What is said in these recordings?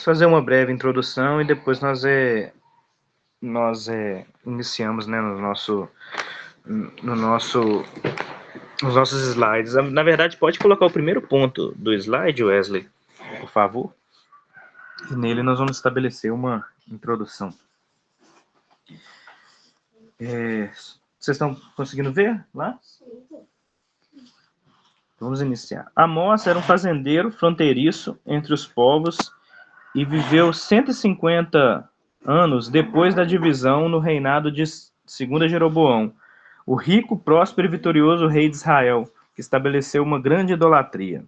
fazer uma breve introdução e depois nós iniciamos, né, no nosso, nos nossos slides. Na verdade, pode colocar o primeiro ponto do slide, Wesley, por favor. E nele nós vamos estabelecer uma introdução. Vocês estão conseguindo ver lá? Vamos iniciar. Amós era um fazendeiro fronteiriço entre os povos e viveu 150 anos depois da divisão no reinado de 2º Jeroboão, o rico, próspero e vitorioso rei de Israel, que estabeleceu uma grande idolatria.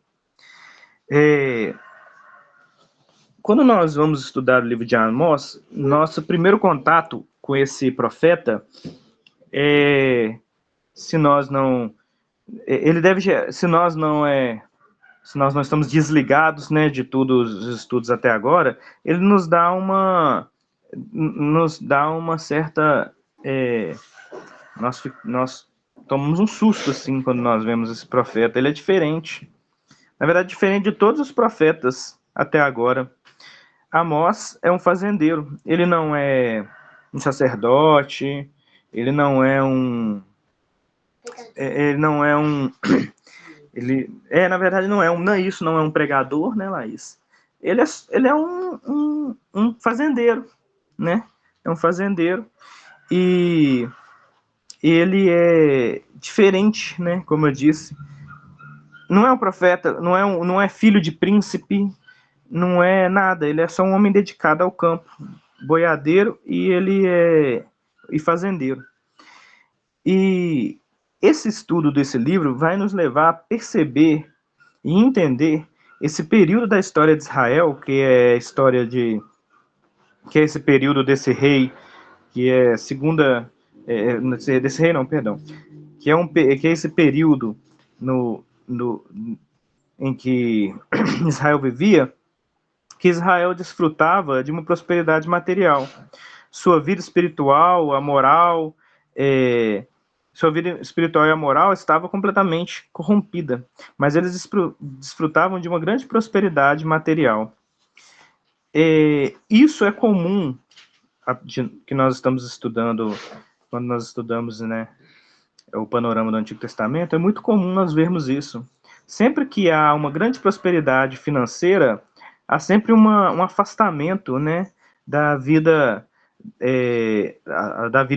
Quando nós vamos estudar o livro de Amós, nosso primeiro contato com esse profeta se nós não estamos desligados, né, de todos os estudos até agora, ele nos dá uma certa nós tomamos um susto assim quando nós vemos esse profeta. Ele é diferente, na verdade diferente de todos os profetas até agora. Amós é um fazendeiro, ele não é um sacerdote, ele não é um na verdade não é um pregador, né, Laís? Ele é um fazendeiro, né? É um fazendeiro e ele é diferente, né? Como eu disse, não é um profeta, não é filho de príncipe, não é nada. Ele é só um homem dedicado ao campo, boiadeiro, e ele é fazendeiro. E esse estudo desse livro vai nos levar a perceber e entender esse período da história de Israel, que é a história que é esse período desse rei, que é desse rei não, perdão, que é esse período em que Israel vivia, que Israel desfrutava de uma prosperidade material. Sua vida espiritual, a moral, sua vida espiritual e a moral estava completamente corrompida, mas eles desfrutavam de uma grande prosperidade material. Isso é comum que nós estamos estudando, quando nós estudamos, né, o panorama do Antigo Testamento, é muito comum nós vermos isso. Sempre que há uma grande prosperidade financeira, há sempre um afastamento, né, da vida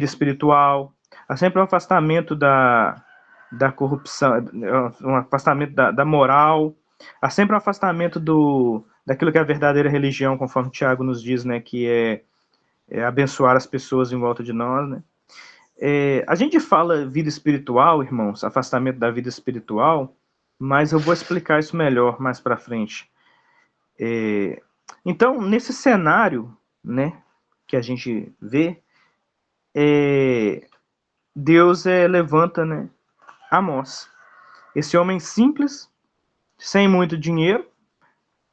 espiritual, há sempre um afastamento da corrupção, um afastamento da moral, há sempre um afastamento daquilo que é a verdadeira religião, conforme Tiago nos diz, né, que é abençoar as pessoas em volta de nós, né. A gente fala vida espiritual, irmãos, afastamento da vida espiritual, mas eu vou explicar isso melhor mais para frente. Então, nesse cenário, né, que a gente vê, Deus levanta, né, Amós, esse homem simples, sem muito dinheiro,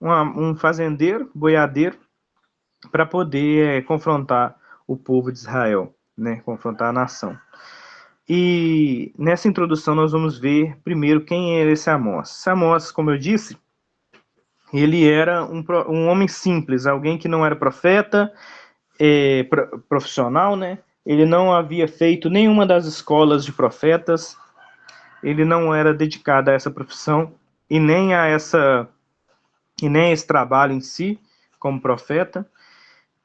um fazendeiro, boiadeiro, para poder confrontar o povo de Israel, né, confrontar a nação. E nessa introdução nós vamos ver primeiro quem era esse Amós. Esse Amós, como eu disse, ele era um homem simples, alguém que não era profeta, profissional, né? Ele não havia feito nenhuma das escolas de profetas, ele não era dedicado a essa profissão e nem a esse trabalho em si como profeta.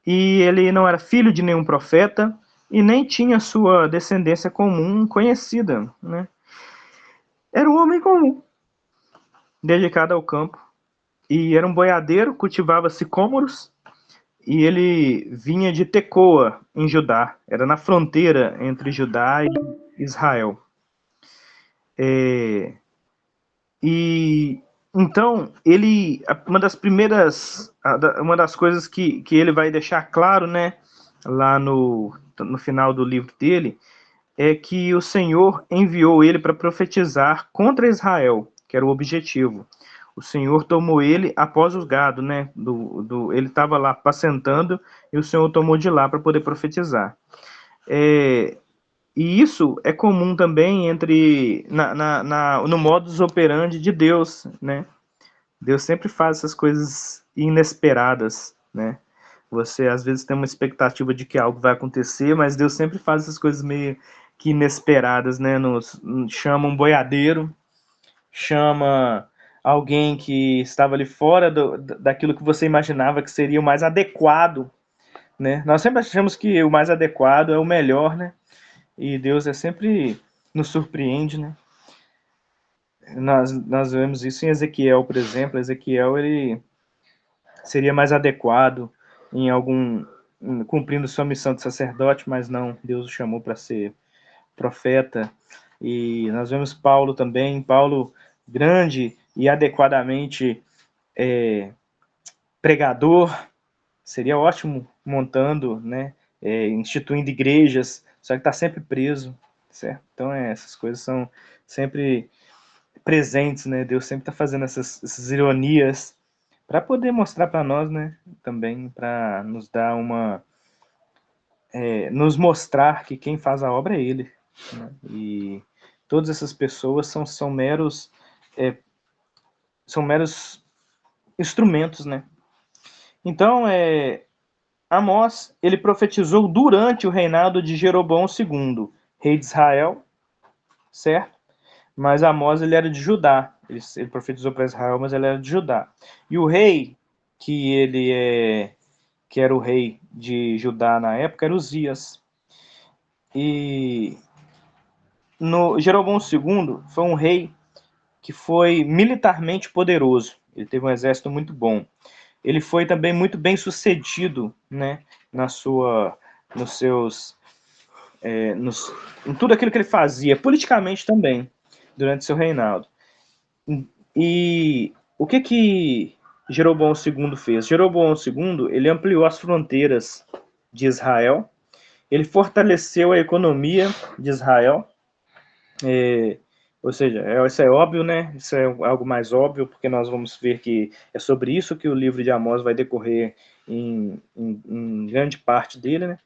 E ele não era filho de nenhum profeta e nem tinha sua descendência comum conhecida, né? Era um homem comum, dedicado ao campo, e era um boiadeiro, cultivava sicômoros, e ele vinha de Tecoa, em Judá, era na fronteira entre Judá e Israel. E então, uma das coisas que ele vai deixar claro, né, lá no final do livro dele, é que o Senhor enviou ele para profetizar contra Israel, que era o objetivo. O Senhor tomou ele após os gados, né? Ele estava lá apacentando e o Senhor tomou de lá para poder profetizar. E isso é comum também no modus operandi de Deus, né? Deus sempre faz essas coisas inesperadas né? Você às vezes tem uma expectativa de que algo vai acontecer, mas Deus sempre faz essas coisas meio que inesperadas, né? Chama um boiadeiro, chama alguém que estava ali fora daquilo que você imaginava que seria o mais adequado, né? Nós sempre achamos que o mais adequado é o melhor, né? E Deus sempre nos surpreende, né? Nós vemos isso em Ezequiel, por exemplo. Ezequiel, ele seria mais adequado em cumprindo sua missão de sacerdote, mas não, Deus o chamou para ser profeta. E nós vemos Paulo também, Paulo grande e adequadamente pregador, seria ótimo montando, né, instituindo igrejas, só que está sempre preso, certo? Então essas coisas são sempre presentes, né? Deus sempre está fazendo essas ironias para poder mostrar para nós, né? Também para nos dar nos mostrar que quem faz a obra é Ele, né? E todas essas pessoas são meros instrumentos, né? Então, Amós, ele profetizou durante o reinado de Jeroboão II, rei de Israel, certo? Mas Amós, ele era de Judá. Ele profetizou para Israel, mas ele era de Judá. E o rei, que era o rei de Judá na época, era Uzias. E Jeroboão II foi um rei que foi militarmente poderoso. Ele teve um exército muito bom. Ele foi também muito bem sucedido, né, nos seus, em tudo aquilo que ele fazia, politicamente também, durante seu reinado. E o que Jeroboão II fez? Jeroboão II, ele ampliou as fronteiras de Israel, ele fortaleceu a economia de Israel, ou seja, isso é óbvio, né? Isso é algo mais óbvio, porque nós vamos ver que é sobre isso que o livro de Amós vai decorrer em grande parte dele, né?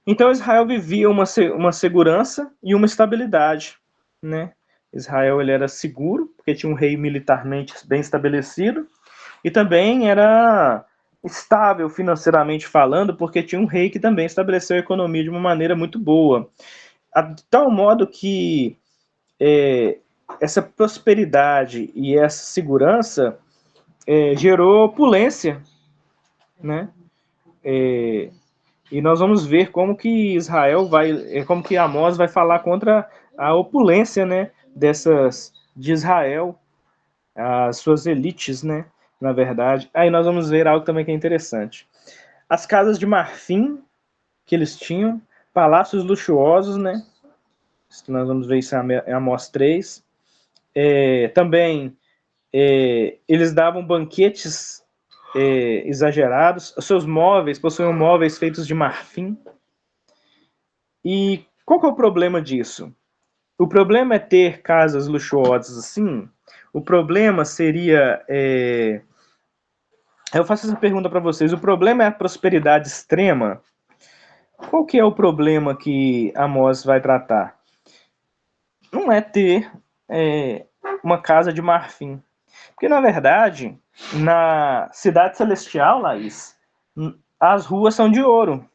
Então Israel vivia uma segurança e uma estabilidade, né? Israel ele era seguro, porque tinha um rei militarmente bem estabelecido, e também era estável financeiramente falando, porque tinha um rei que também estabeleceu a economia de uma maneira muito boa. De tal modo que essa prosperidade e essa segurança gerou opulência, né? E nós vamos ver como que como que Amós vai falar contra a opulência, né, de Israel, as suas elites, né, na verdade. Aí nós vamos ver algo também que é interessante. As casas de marfim que eles tinham, palácios luxuosos, né, nós vamos ver isso em Amós 3. Também eles davam banquetes exagerados, os seus móveis possuíam móveis feitos de marfim. E qual que é o problema disso? O problema é ter casas luxuosas assim? O problema seria... Eu faço essa pergunta para vocês. O problema é a prosperidade extrema? Qual que é o problema que Amós vai tratar? Não é ter uma casa de marfim. Porque, na verdade, na Cidade Celestial, Laís, as ruas são de ouro.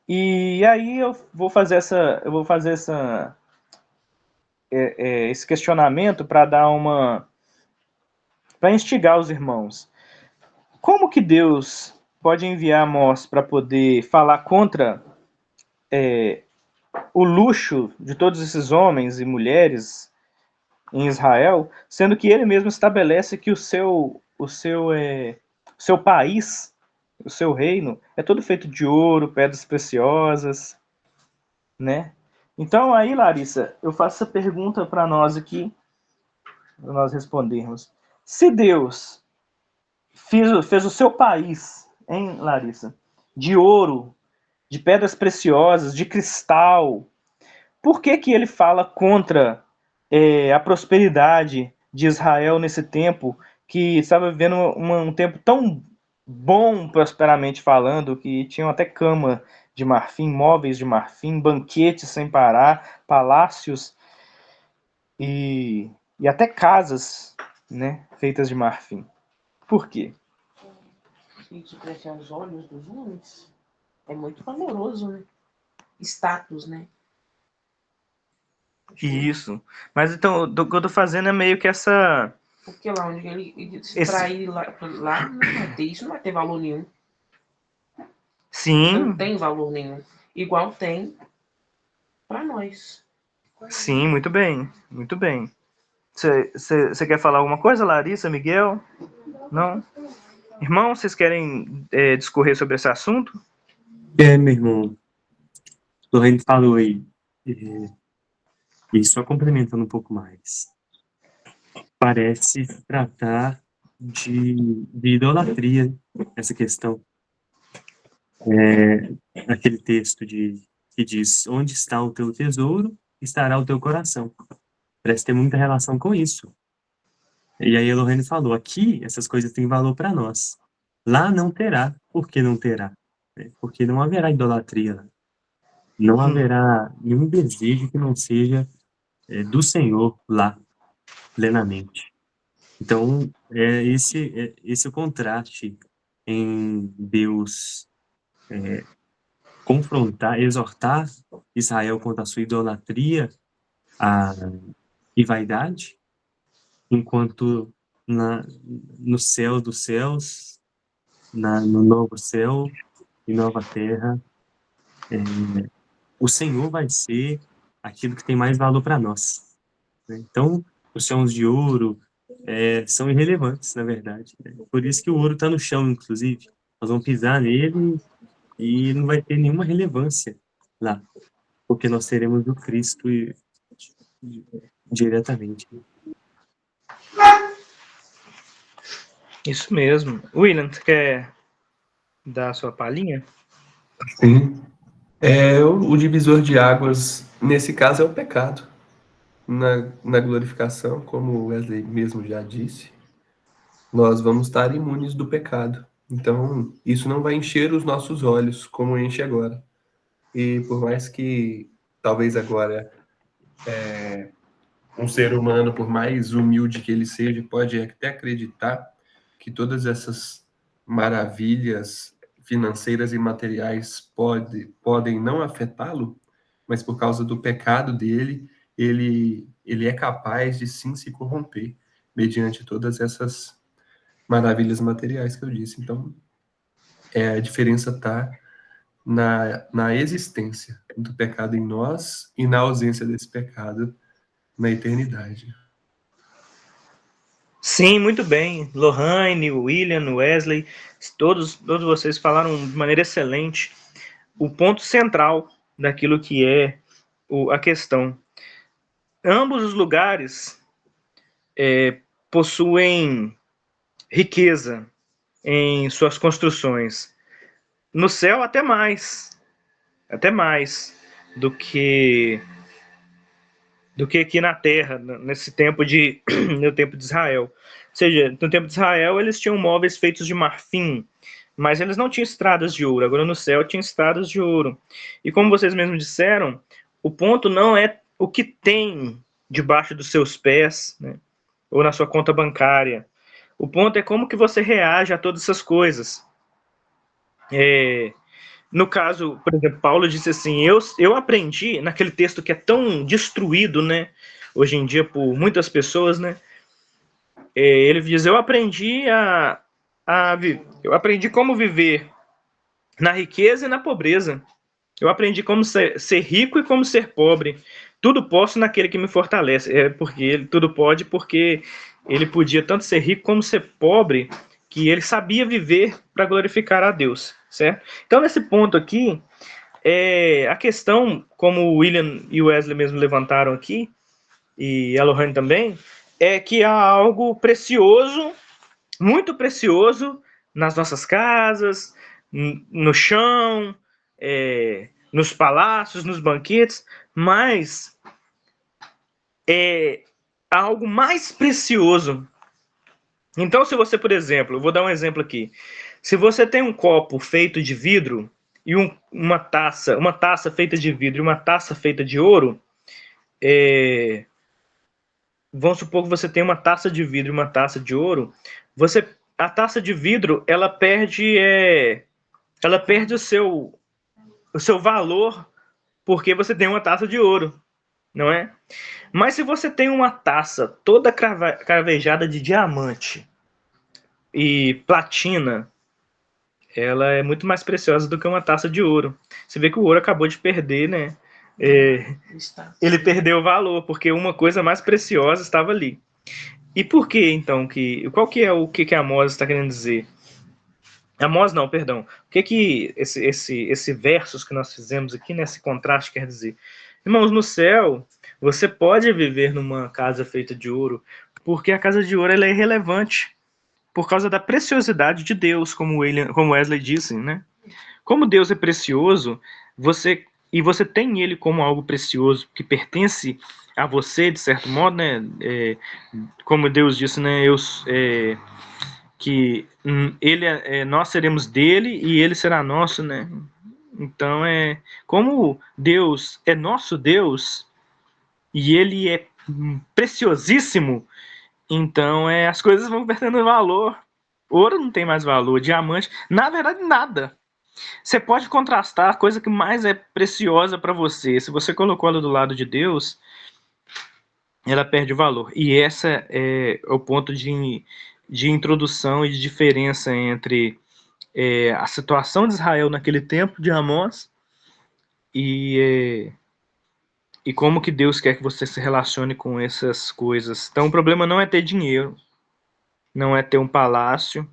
E aí eu vou fazer esse questionamento para para instigar os irmãos. Como que Deus pode enviar Amós para poder falar contra o luxo de todos esses homens e mulheres em Israel, sendo que ele mesmo estabelece que seu país, o seu reino, é todo feito de ouro, pedras preciosas, né? Então aí, Larissa, eu faço essa pergunta para nós aqui, para nós respondermos. Se Deus fez o seu país, hein, Larissa, de ouro, de pedras preciosas, de cristal, por que que ele fala contra a prosperidade de Israel nesse tempo, que estava vivendo um tempo tão bom, prosperamente falando, que tinham até cama de marfim, móveis de marfim, banquetes sem parar, palácios e até casas, né, feitas de marfim. Por quê? e que cresce aos olhos dos homens é muito valoroso, né? Status, né? Isso. Mas então, o que eu tô fazendo é meio que essa. Porque lá onde ele se trair lá não vai ter, isso não vai ter valor nenhum. Sim. Não tem valor nenhum. Igual tem para nós. Sim, muito bem. Muito bem. Você quer falar alguma coisa, Larissa, Miguel? Não? Irmão, vocês querem discorrer sobre esse assunto? Meu irmão, o Lorraine falou aí, e só complementando um pouco mais, parece se tratar de idolatria, essa questão. Aquele texto que diz, onde está o teu tesouro, estará o teu coração. Parece ter muita relação com isso. E aí a Lorraine falou, aqui essas coisas têm valor para nós. Lá não terá. Por que não terá? Porque não haverá idolatria lá. Não haverá nenhum desejo que não seja do Senhor lá, plenamente. Então, esse o contraste em Deus confrontar, exortar Israel contra a sua idolatria e vaidade, enquanto no céu dos céus, no novo céu e nova terra, o Senhor vai ser aquilo que tem mais valor para nós, né? Então, os chãos de ouro são irrelevantes, na verdade, né? Por isso que o ouro está no chão, inclusive. Nós vamos pisar nele e não vai ter nenhuma relevância lá, porque nós teremos o Cristo diretamente. Isso mesmo. William, você quer dar a sua palhinha? Sim. O divisor de águas, nesse caso, é o pecado. Na glorificação, como o Wesley mesmo já disse, nós vamos estar imunes do pecado. Então, isso não vai encher os nossos olhos como enche agora. E por mais que, talvez agora, um ser humano, por mais humilde que ele seja, pode até acreditar que todas essas maravilhas financeiras e materiais podem não afetá-lo, mas por causa do pecado dele, ele é capaz de sim se corromper mediante todas essas maravilhas materiais que eu disse. Então, a diferença está na existência do pecado em nós e na ausência desse pecado na eternidade. Sim, muito bem. Lohane, William, Wesley, todos vocês falaram de maneira excelente o ponto central daquilo que é a questão. Ambos os lugares possuem riqueza em suas construções. No céu, até mais do que aqui na Terra, nesse tempo no tempo de Israel. Ou seja, no tempo de Israel eles tinham móveis feitos de marfim, mas eles não tinham estradas de ouro. Agora no céu tinha estradas de ouro. E como vocês mesmos disseram, o ponto não é o que tem debaixo dos seus pés, né, ou na sua conta bancária. O ponto é como que você reage a todas essas coisas. No caso, por exemplo, Paulo disse assim, eu aprendi, naquele texto que é tão destruído, né, hoje em dia por muitas pessoas, né, ele diz, eu aprendi eu aprendi como viver na riqueza e na pobreza. Eu aprendi como ser rico e como ser pobre. Tudo posso naquele que me fortalece. Porque ele tudo pode, porque ele podia tanto ser rico como ser pobre, que ele sabia viver para glorificar a Deus, certo? Então, nesse ponto aqui, a questão, como o William e o Wesley mesmo levantaram aqui, e a Lohane também, é que há algo precioso, muito precioso, nas nossas casas, no chão, nos palácios, nos banquetes, mas há algo mais precioso. Então, se você, por exemplo, eu vou dar um exemplo aqui. Se você tem um copo feito de vidro e uma taça feita de vidro e uma taça feita de ouro, vamos supor que você tem uma taça de vidro e uma taça de ouro, você a taça de vidro, ela perde o seu valor porque você tem uma taça de ouro, não é? Mas se você tem uma taça toda cravejada de diamante e platina, ela é muito mais preciosa do que uma taça de ouro. Você vê que o ouro acabou de perder, né? Ele perdeu o valor, porque uma coisa mais preciosa estava ali. E por que, então, qual que é o que Amós está querendo dizer? Amós não, perdão. O que esse versos que nós fizemos aqui, nesse contraste, quer dizer? Irmãos, no céu, você pode viver numa casa feita de ouro, porque a casa de ouro ela é irrelevante, por causa da preciosidade de Deus, como Wesley disse, né? Como Deus é precioso, você tem ele como algo precioso que pertence a você, de certo modo, né? Como Deus disse, né? Que nós seremos dele e ele será nosso, né? Então como Deus é nosso Deus e ele é preciosíssimo, então as coisas vão perdendo valor. Ouro não tem mais valor, diamante, na verdade nada. Você pode contrastar a coisa que mais é preciosa para você. Se você colocou ela do lado de Deus, ela perde o valor. E essa é o ponto de introdução e de diferença entre a situação de Israel naquele tempo de Amós e como que Deus quer que você se relacione com essas coisas. Então o problema não é ter dinheiro, não é ter um palácio,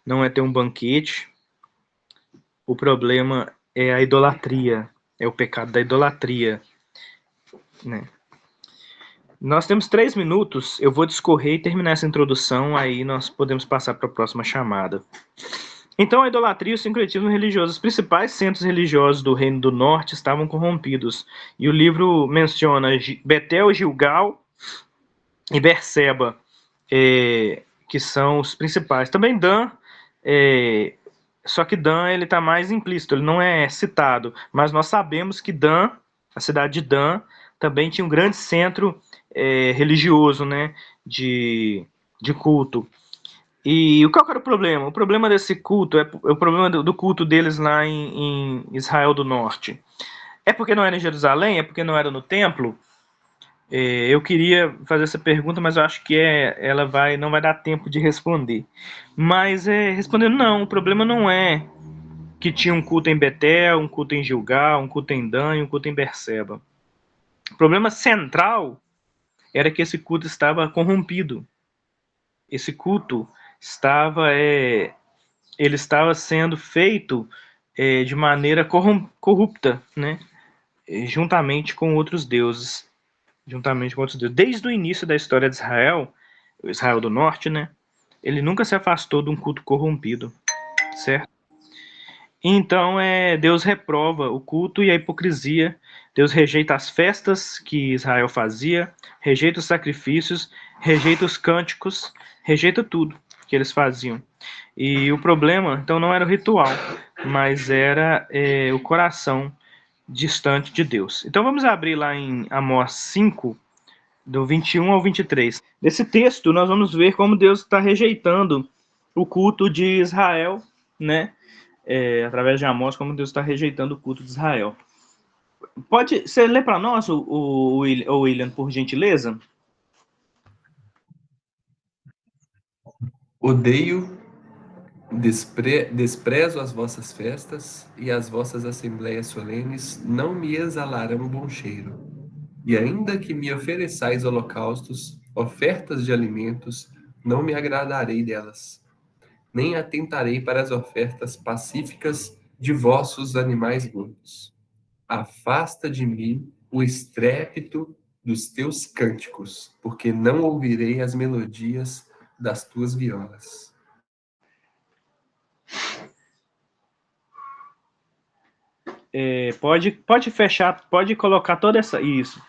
não é ter um banquete. O problema é a idolatria, é o pecado da idolatria, né? Nós temos 3 minutos, eu vou discorrer e terminar essa introdução, aí nós podemos passar para a próxima chamada. Então, a idolatria e o sincretismo religioso, os principais centros religiosos do Reino do Norte estavam corrompidos. E o livro menciona Betel, Gilgal e Berseba, que são os principais. Também Dan, só que Dan ele está mais implícito, ele não é citado. Mas nós sabemos que Dan, a cidade de Dan, também tinha um grande centro religioso, né, de culto. E qual que era o problema? O problema desse culto, o problema do culto deles lá em Israel do Norte. É porque não era em Jerusalém? É porque não era no templo? Eu queria fazer essa pergunta, mas eu acho que ela não vai dar tempo de responder. Mas respondendo não, o problema não é que tinha um culto em Betel, um culto em Gilgal, um culto em Dan e um culto em Berseba. O problema central era que esse culto estava corrompido. Esse culto ele estava sendo feito de maneira corrupta, né? Juntamente com outros deuses. Desde o início da história de Israel, o Israel do Norte, né? Ele nunca se afastou de um culto corrompido, certo? Então, Deus reprova o culto e a hipocrisia. Deus rejeita as festas que Israel fazia, rejeita os sacrifícios, rejeita os cânticos, rejeita tudo que eles faziam. E o problema, então, não era o ritual, mas era o coração distante de Deus. Então, vamos abrir lá em Amós 5, do 21 ao 23. Nesse texto, nós vamos ver como Deus está rejeitando o culto de Israel, né? Através de Amós, como Deus está rejeitando o culto de Israel. Pode você ler para nós, o William, por gentileza? Odeio, desprezo as vossas festas, e as vossas assembleias solenes não me exalarão bom cheiro. E ainda que me ofereçais holocaustos, ofertas de alimentos, não me agradarei delas, nem atentarei para as ofertas pacíficas de vossos animais gordos. Afasta de mim o estrépito dos teus cânticos, porque não ouvirei as melodias das tuas violas. Pode fechar, pode colocar toda isso.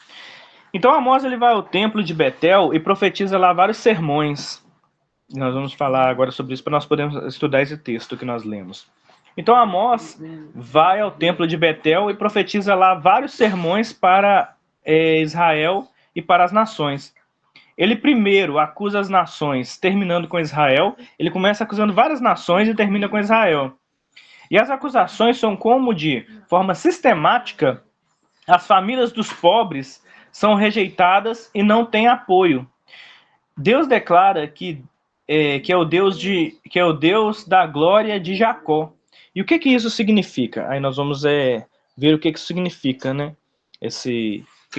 Então Amós ele vai ao templo de Betel e profetiza lá vários sermões. Nós vamos falar agora sobre isso para nós podermos estudar esse texto que nós lemos. Então Amós vai ao templo de Betel e profetiza lá vários sermões para Israel e para as nações. ele primeiro acusa as nações, terminando com Israel. Ele começa acusando várias nações e termina com Israel. E as acusações são como, de forma sistemática, as famílias dos pobres são rejeitadas e não têm apoio. Deus declara que é o Deus da glória de Jacó. E o que isso significa? Aí nós vamos ver o que isso significa, né? O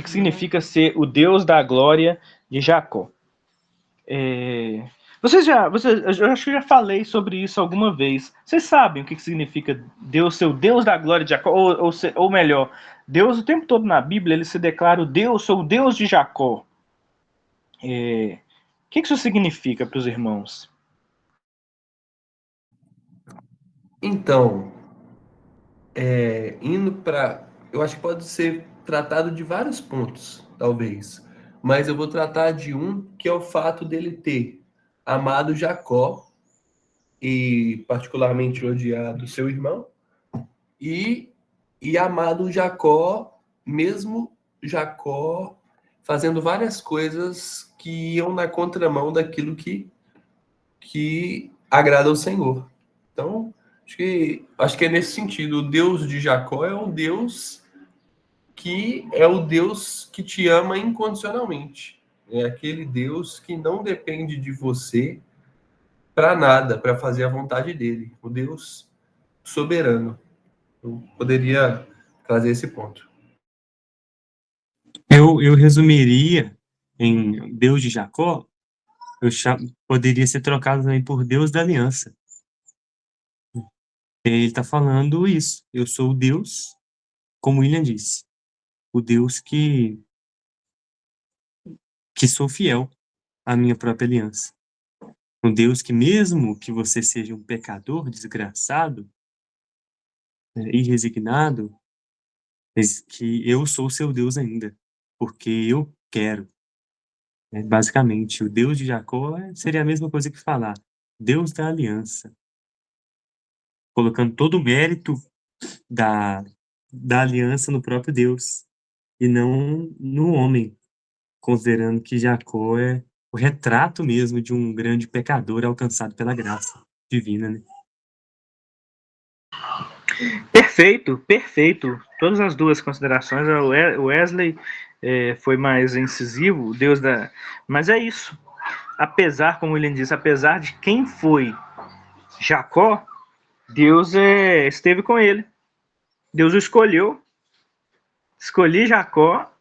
que significa ser o Deus da glória de Jacó. Eu acho que eu já falei sobre isso alguma vez. Vocês sabem o que significa Deus ser o Deus da glória de Jacó? Ou melhor, Deus o tempo todo na Bíblia, ele se declara o Deus, sou o Deus de Jacó. O que isso significa para os irmãos? Então, indo para... Eu acho que pode ser tratado de vários pontos, talvez. Mas eu vou tratar de um, que é o fato dele ter amado Jacó e particularmente odiado seu irmão, e amado Jacó, mesmo Jacó fazendo várias coisas que iam na contramão daquilo que agrada ao Senhor. Então, acho que é nesse sentido. O Deus de Jacó é o Deus que te ama incondicionalmente. É aquele Deus que não depende de você para nada, para fazer a vontade dele. O Deus soberano. Eu poderia trazer esse ponto. Eu resumiria em Deus de Jacó, poderia ser trocado também por Deus da aliança. Ele está falando isso. Eu sou o Deus, como William disse, o Deus que sou fiel à minha própria aliança. Um Deus que, mesmo que você seja um pecador desgraçado, e resignado, mas que eu sou seu Deus ainda, porque eu quero. Basicamente, o Deus de Jacó seria a mesma coisa que falar Deus da aliança, colocando todo o mérito da aliança no próprio Deus, e não no homem, considerando que Jacó é o retrato mesmo de um grande pecador alcançado pela graça divina, né? Perfeito, perfeito. Todas as duas considerações. O Wesley foi mais incisivo, mas é isso. Apesar, como ele diz, apesar de quem foi Jacó, Deus esteve com ele. Deus o escolheu. Escolhi Jacó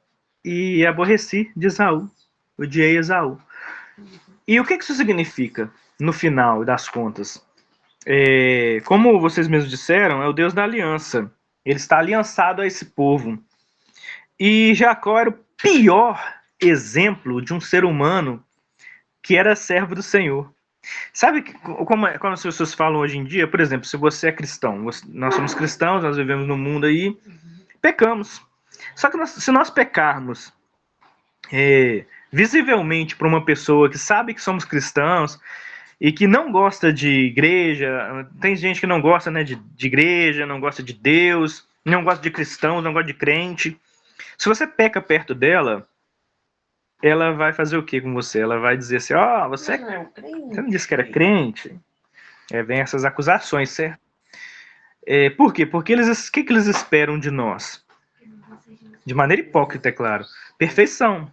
e aborreci de Esaú. Odiei Esaú. E o que isso significa, no final das contas? Como vocês mesmos disseram, é o Deus da aliança. Ele está aliançado a esse povo. E Jacó era o pior exemplo de um ser humano que era servo do Senhor. Sabe como as pessoas falam hoje em dia? Por exemplo, se você é cristão, nós somos cristãos, nós vivemos no mundo aí, pecamos. Só que se nós pecarmos visivelmente para uma pessoa que sabe que somos cristãos e que não gosta de igreja, tem gente que não gosta, né, de igreja, não gosta de Deus, não gosta de cristãos, não gosta de crente. Se você peca perto dela, ela vai fazer o que com você? Ela vai dizer assim, você não disse que era crente? Vem essas acusações, certo? Por quê? Porque o que eles esperam de nós? De maneira hipócrita, é claro. Perfeição.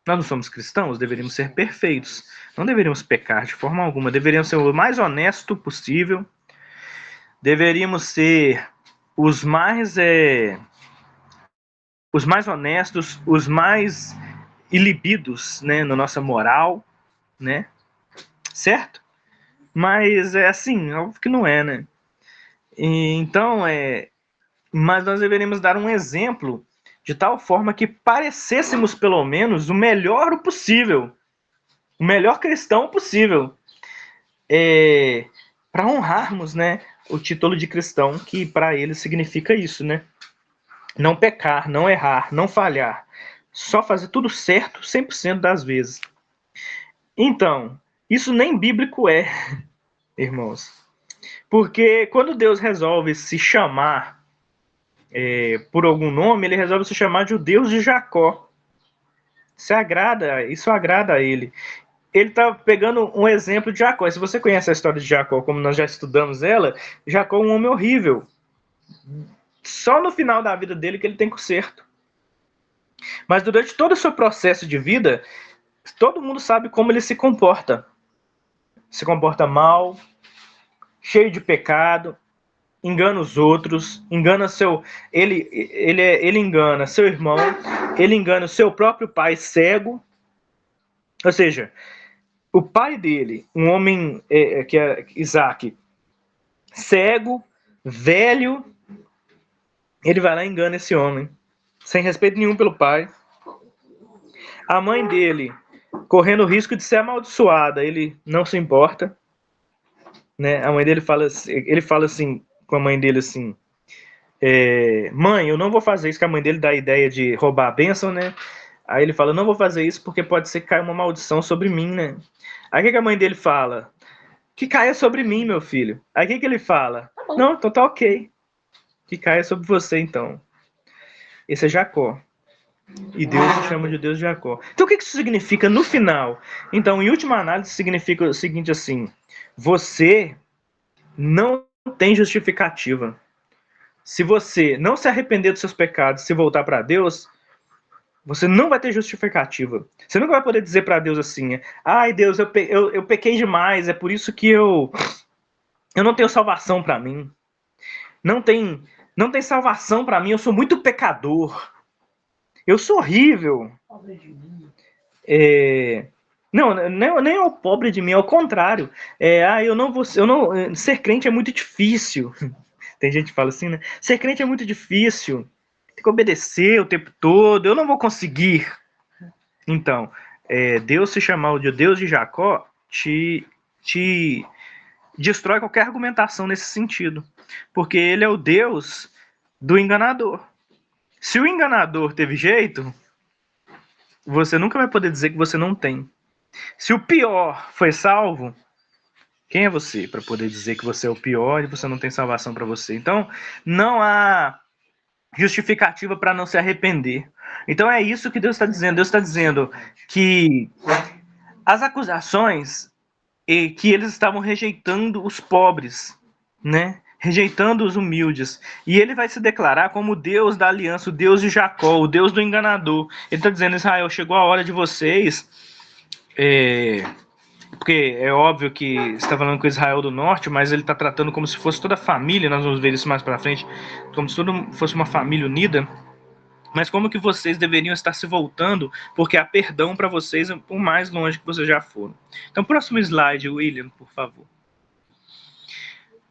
Nós não somos cristãos, deveríamos ser perfeitos. Não deveríamos pecar de forma alguma. Deveríamos ser o mais honesto possível. Deveríamos ser os mais honestos, os mais ilibidos, né, na nossa moral, né? Certo? Mas é assim, óbvio que não é, né? Então, mas nós deveríamos dar um exemplo de tal forma que parecêssemos, pelo menos, o melhor possível. O melhor cristão possível. Para honrarmos, né, o título de cristão, que para eles significa isso, né? Não pecar, não errar, não falhar. Só fazer tudo certo 100% das vezes. Então, isso nem bíblico irmãos. Porque quando Deus resolve se chamar por algum nome, ele resolve se chamar de o Deus de Jacó. Isso agrada a ele. Ele está pegando um exemplo de Jacó. Se você conhece a história de Jacó, como nós já estudamos ela, Jacó é um homem horrível. Só no final da vida dele que ele tem conserto. Mas durante todo o seu processo de vida, todo mundo sabe como ele se comporta. Se comporta mal, cheio de pecado, engana os outros, engana ele engana seu irmão, ele engana o seu próprio pai cego. Ou seja, o pai dele, um homem que é Isaac, cego, velho, ele vai lá e engana esse homem, sem respeito nenhum pelo pai. A mãe dele, correndo o risco de ser amaldiçoada, ele não se importa, né? A mãe dele ele fala assim com a mãe dele assim: mãe, eu não vou fazer isso, que a mãe dele dá a ideia de roubar a bênção, né? Aí ele fala: não vou fazer isso porque pode ser que caia uma maldição sobre mim, né? Aí o que a mãe dele fala? Que caia sobre mim, meu filho. Aí o que ele fala? Não, então tá ok. Que caia sobre você, então. Esse é Jacó. E Deus o chama de Deus de Jacó. Então o que isso significa no final? Então, em última análise, significa o seguinte assim: você não tem justificativa. Se você não se arrepender dos seus pecados, se voltar para Deus, você não vai ter justificativa. Você nunca vai poder dizer para Deus assim: ai Deus, eu pequei demais, é por isso que eu não tenho salvação para mim. Não tem salvação para mim, eu sou muito pecador. Eu sou horrível. Pobre de mim. Não, nem é o pobre de mim, é o contrário. Eu não ser crente é muito difícil. Tem gente que fala assim, né? Ser crente é muito difícil. Tem que obedecer o tempo todo. Eu não vou conseguir. Então, Deus se chamar de Deus de Jacó te destrói qualquer argumentação nesse sentido. Porque ele é o Deus do enganador. Se o enganador teve jeito, você nunca vai poder dizer que você não tem. Se o pior foi salvo, quem é você para poder dizer que você é o pior e você não tem salvação para você? Então, não há justificativa para não se arrepender. Então é isso que Deus está dizendo. Deus está dizendo que as acusações que eles estavam rejeitando os pobres, né? Rejeitando os humildes. E ele vai se declarar como o Deus da aliança, o Deus de Jacó, o Deus do enganador. Ele está dizendo: Israel, chegou a hora de vocês... Porque é óbvio que está falando com Israel do Norte, mas ele está tratando como se fosse toda a família, nós vamos ver isso mais para frente, como se fosse uma família unida. Mas como que vocês deveriam estar se voltando, porque há perdão para vocês por mais longe que vocês já foram. Então, próximo slide, William, por favor.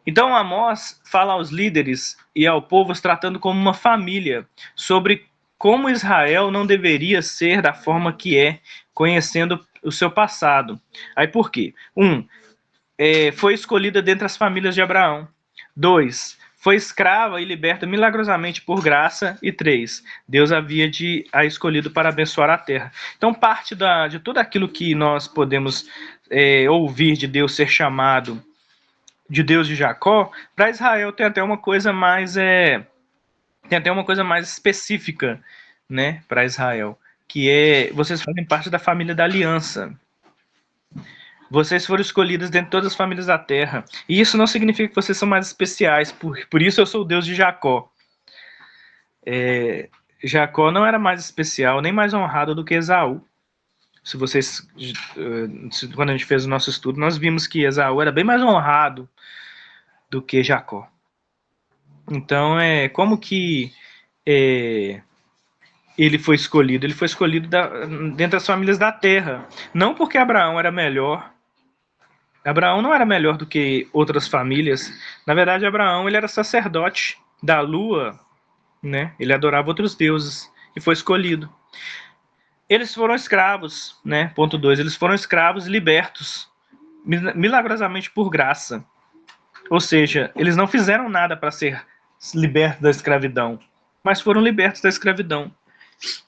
Então, Amós fala aos líderes e ao povo, os tratando como uma família, sobre como Israel não deveria ser da forma que é, conhecendo o seu passado. Aí por quê? 1. Foi escolhida dentre as famílias de Abraão. 2. Foi escrava e liberta milagrosamente por graça. E 3. Deus havia a escolhido para abençoar a terra. Então, parte de tudo aquilo que nós podemos ouvir de Deus ser chamado de Deus de Jacó, para Israel tem até uma coisa mais específica, né, para Israel, que vocês fazem parte da família da aliança. Vocês foram escolhidos dentre todas as famílias da terra. E isso não significa que vocês são mais especiais, por isso eu sou o Deus de Jacó. Jacó não era mais especial, nem mais honrado do que Esaú. Quando a gente fez o nosso estudo, nós vimos que Esaú era bem mais honrado do que Jacó. Então, como que ele foi escolhido? Ele foi escolhido dentre as famílias da terra. Não porque Abraão era melhor. Abraão não era melhor do que outras famílias. Na verdade, Abraão ele era sacerdote da lua, né? Ele adorava outros deuses e foi escolhido. Eles foram escravos, né? Ponto 2. Eles foram escravos libertos, milagrosamente por graça. Ou seja, eles não fizeram nada para ser libertos da escravidão, mas foram libertos da escravidão.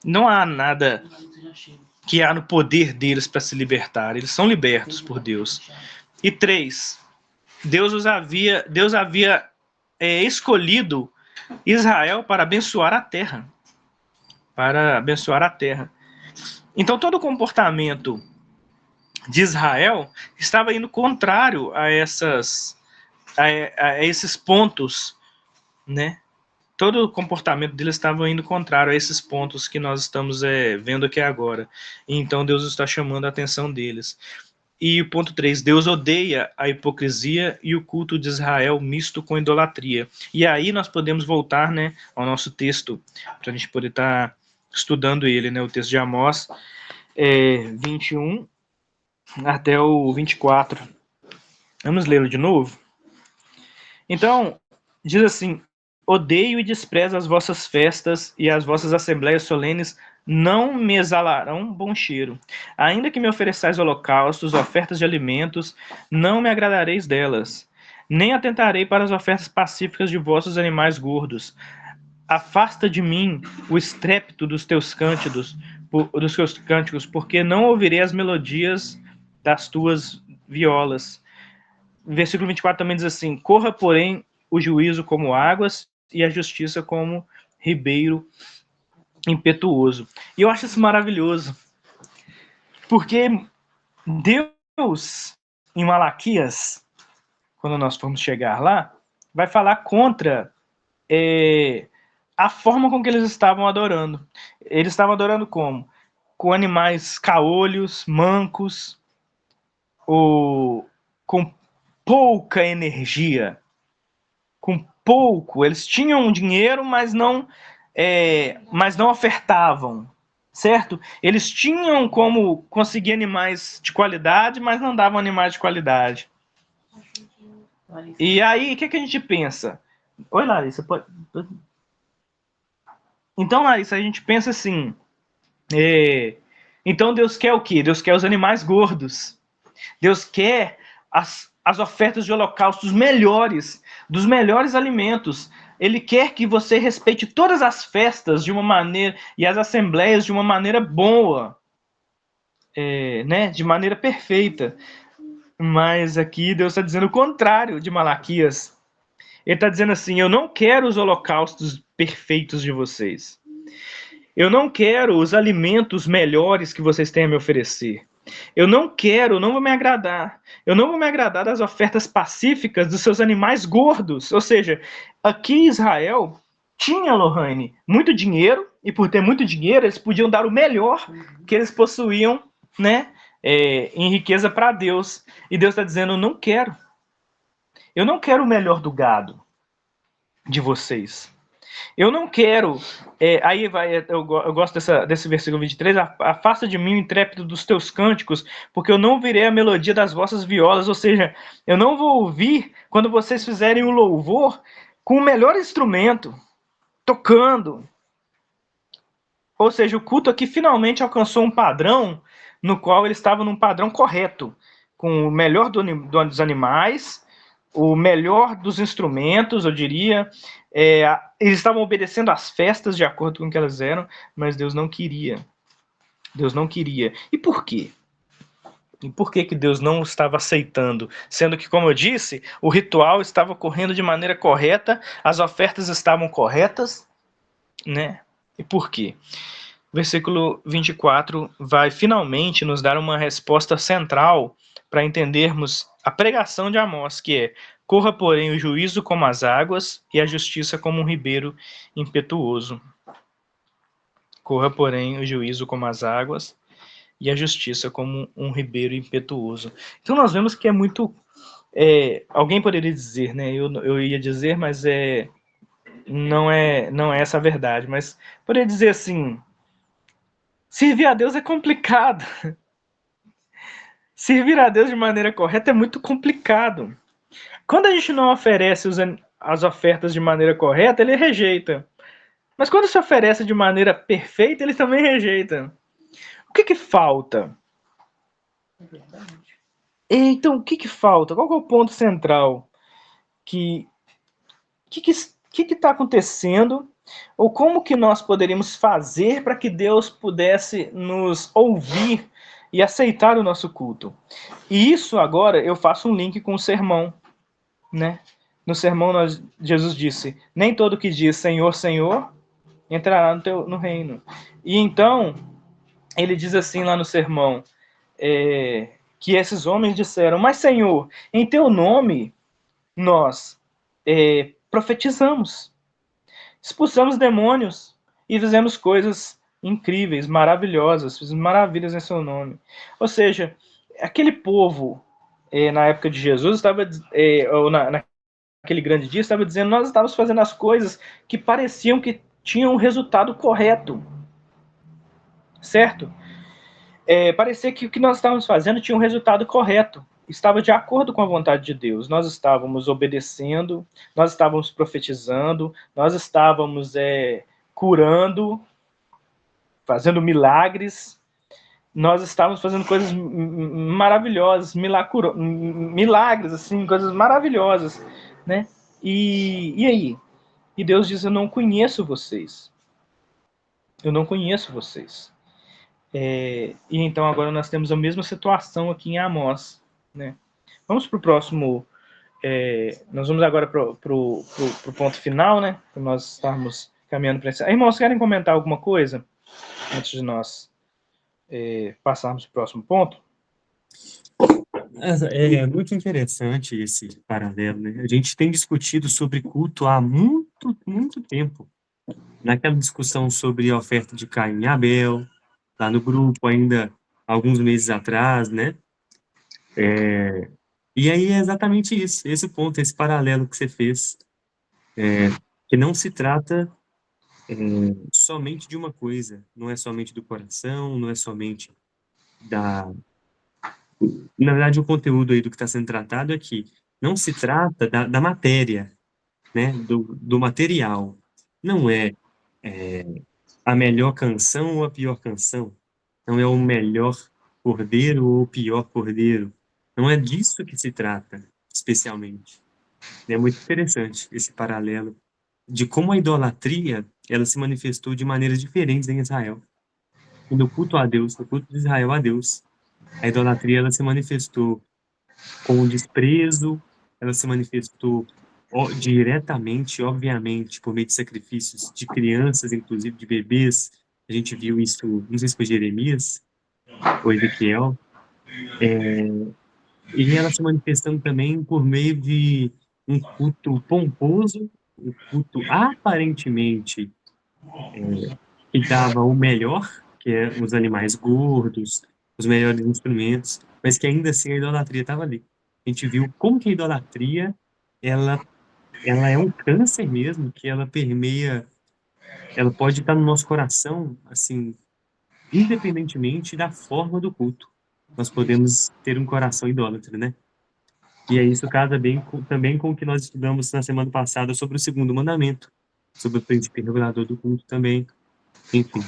Não há nada que há no poder deles para se libertar. Eles são libertos por Deus. E 3. Deus havia escolhido Israel para abençoar a terra. Para abençoar a terra. Então todo o comportamento de Israel estava indo contrário a esses pontos, né? Todo o comportamento deles estava indo contrário a esses pontos que nós estamos vendo aqui agora. E então Deus está chamando a atenção deles. E o ponto 3, Deus odeia a hipocrisia e o culto de Israel misto com idolatria. E aí nós podemos voltar, né, ao nosso texto, para a gente poder estar estudando ele, né, o texto de Amós 21 até o 24. Vamos lê-lo de novo? Então, diz assim: odeio e desprezo as vossas festas e as vossas assembleias solenes não me exalarão bom cheiro. Ainda que me ofereçais holocaustos, ofertas de alimentos, não me agradareis delas. Nem atentarei para as ofertas pacíficas de vossos animais gordos. Afasta de mim o estrépito dos teus cânticos, porque não ouvirei as melodias das tuas violas. Versículo 24 também diz assim: corra, porém, o juízo como águas e a justiça como ribeiro impetuoso. E eu acho isso maravilhoso, porque Deus, em Malaquias, quando nós formos chegar lá, vai falar contra a forma com que eles estavam adorando. Eles estavam adorando como? Com animais caolhos, mancos, com pouca energia, com pouco. Eles tinham dinheiro, mas não ofertavam, certo? Eles tinham como conseguir animais de qualidade, mas não davam animais de qualidade. E aí, o que a gente pensa? Oi, Larissa, pode... Então, Larissa, a gente pensa assim, então Deus quer o quê? Deus quer os animais gordos. Deus quer as ofertas de holocaustos melhores, dos melhores alimentos. Ele quer que você respeite todas as festas de uma maneira, e as assembleias de uma maneira boa, né? De maneira perfeita. Mas aqui Deus está dizendo o contrário de Malaquias. Ele está dizendo assim: eu não quero os holocaustos perfeitos de vocês. Eu não quero os alimentos melhores que vocês têm a me oferecer. Eu não vou me agradar. Eu não vou me agradar das ofertas pacíficas dos seus animais gordos. Ou seja, aqui em Israel tinha, Lohane, muito dinheiro, e por ter muito dinheiro, eles podiam dar o melhor que eles possuíam, né, em riqueza para Deus. E Deus está dizendo: eu não quero. Eu não quero o melhor do gado de vocês. Eu não quero. Aí vai, eu gosto desse versículo 23. Afasta de mim o intrépido dos teus cânticos, porque eu não ouvirei a melodia das vossas violas. Ou seja, eu não vou ouvir quando vocês fizerem o louvor com o melhor instrumento, tocando. Ou seja, o culto aqui finalmente alcançou um padrão no qual ele estava num padrão correto, com o melhor dos animais, o melhor dos instrumentos, eu diria. Eles estavam obedecendo às festas de acordo com o que elas eram, mas Deus não queria. Deus não queria. E por quê? E por que Deus não estava aceitando? Sendo que, como eu disse, o ritual estava correndo de maneira correta, as ofertas estavam corretas, né? E por quê? Versículo 24 vai finalmente nos dar uma resposta central para entendermos a pregação de Amós, que é: corra, porém, o juízo como as águas e a justiça como um ribeiro impetuoso. Corra, porém, o juízo como as águas e a justiça como um ribeiro impetuoso. Então nós vemos que é muito... alguém poderia dizer, né? Eu ia dizer, mas não é essa a verdade. Mas poderia dizer assim: servir a Deus é complicado. Servir a Deus de maneira correta é muito complicado. Quando a gente não oferece as ofertas de maneira correta, ele rejeita. Mas quando se oferece de maneira perfeita, ele também rejeita. O que falta? É verdade. Então, o que falta? Qual é o ponto central? O que está acontecendo? Ou como que nós poderíamos fazer para que Deus pudesse nos ouvir e aceitar o nosso culto? E isso agora eu faço um link com o sermão, né? No sermão Jesus disse: nem todo que diz Senhor, Senhor entrará no reino. E então ele diz assim lá no sermão, que esses homens disseram, mas Senhor, em teu nome nós profetizamos, expulsamos demônios e fizemos coisas incríveis, maravilhosas, fizemos maravilhas em seu nome. Ou seja, aquele povo, na época de Jesus, estava, ou naquele grande dia, estava dizendo, nós estávamos fazendo as coisas que pareciam que tinham um resultado correto, certo? Parecia que o que nós estávamos fazendo tinha um resultado correto, estava de acordo com a vontade de Deus. Nós estávamos obedecendo, nós estávamos profetizando, nós estávamos curando, fazendo milagres, nós estávamos fazendo coisas maravilhosas, milagres, assim, coisas maravilhosas, né? E aí? E Deus diz, eu não conheço vocês. Eu não conheço vocês. E então agora nós temos a mesma situação aqui em Amós, né? Vamos para o próximo. Nós vamos agora para o ponto final, né? Para nós estarmos caminhando para isso. Irmãos, querem comentar alguma coisa antes de nós passarmos para o próximo ponto? É muito interessante esse paralelo, né? A gente tem discutido sobre culto há muito, muito tempo. Naquela discussão sobre a oferta de Caim e Abel, lá no grupo, ainda alguns meses atrás, né? E aí é exatamente isso, esse ponto, esse paralelo que você fez, que não se trata somente de uma coisa, não é somente do coração, não é somente da... Na verdade, o conteúdo aí do que está sendo tratado é que não se trata da matéria, né? Do material. Não é a melhor canção ou a pior canção. Não é o melhor cordeiro ou o pior cordeiro. Não é disso que se trata, especialmente. É muito interessante esse paralelo de como a idolatria ela se manifestou de maneiras diferentes em Israel. E no culto a Deus, no culto de Israel a Deus, a idolatria ela se manifestou com o desprezo, ela se manifestou diretamente, obviamente, por meio de sacrifícios de crianças, inclusive de bebês. A gente viu isso, não sei se foi Jeremias ou Ezequiel, e ela se manifestando também por meio de um culto pomposo, um culto aparentemente que dava o melhor, que é os animais gordos, os melhores instrumentos, mas que ainda assim a idolatria estava ali. A gente viu como que a idolatria ela é um câncer mesmo, que ela permeia, ela pode estar no nosso coração, assim, independentemente da forma do culto. Nós podemos ter um coração idólatra, né? E aí isso casa bem também com o que nós estudamos na semana passada sobre o segundo mandamento, sobre o princípio regulador do culto também. Enfim.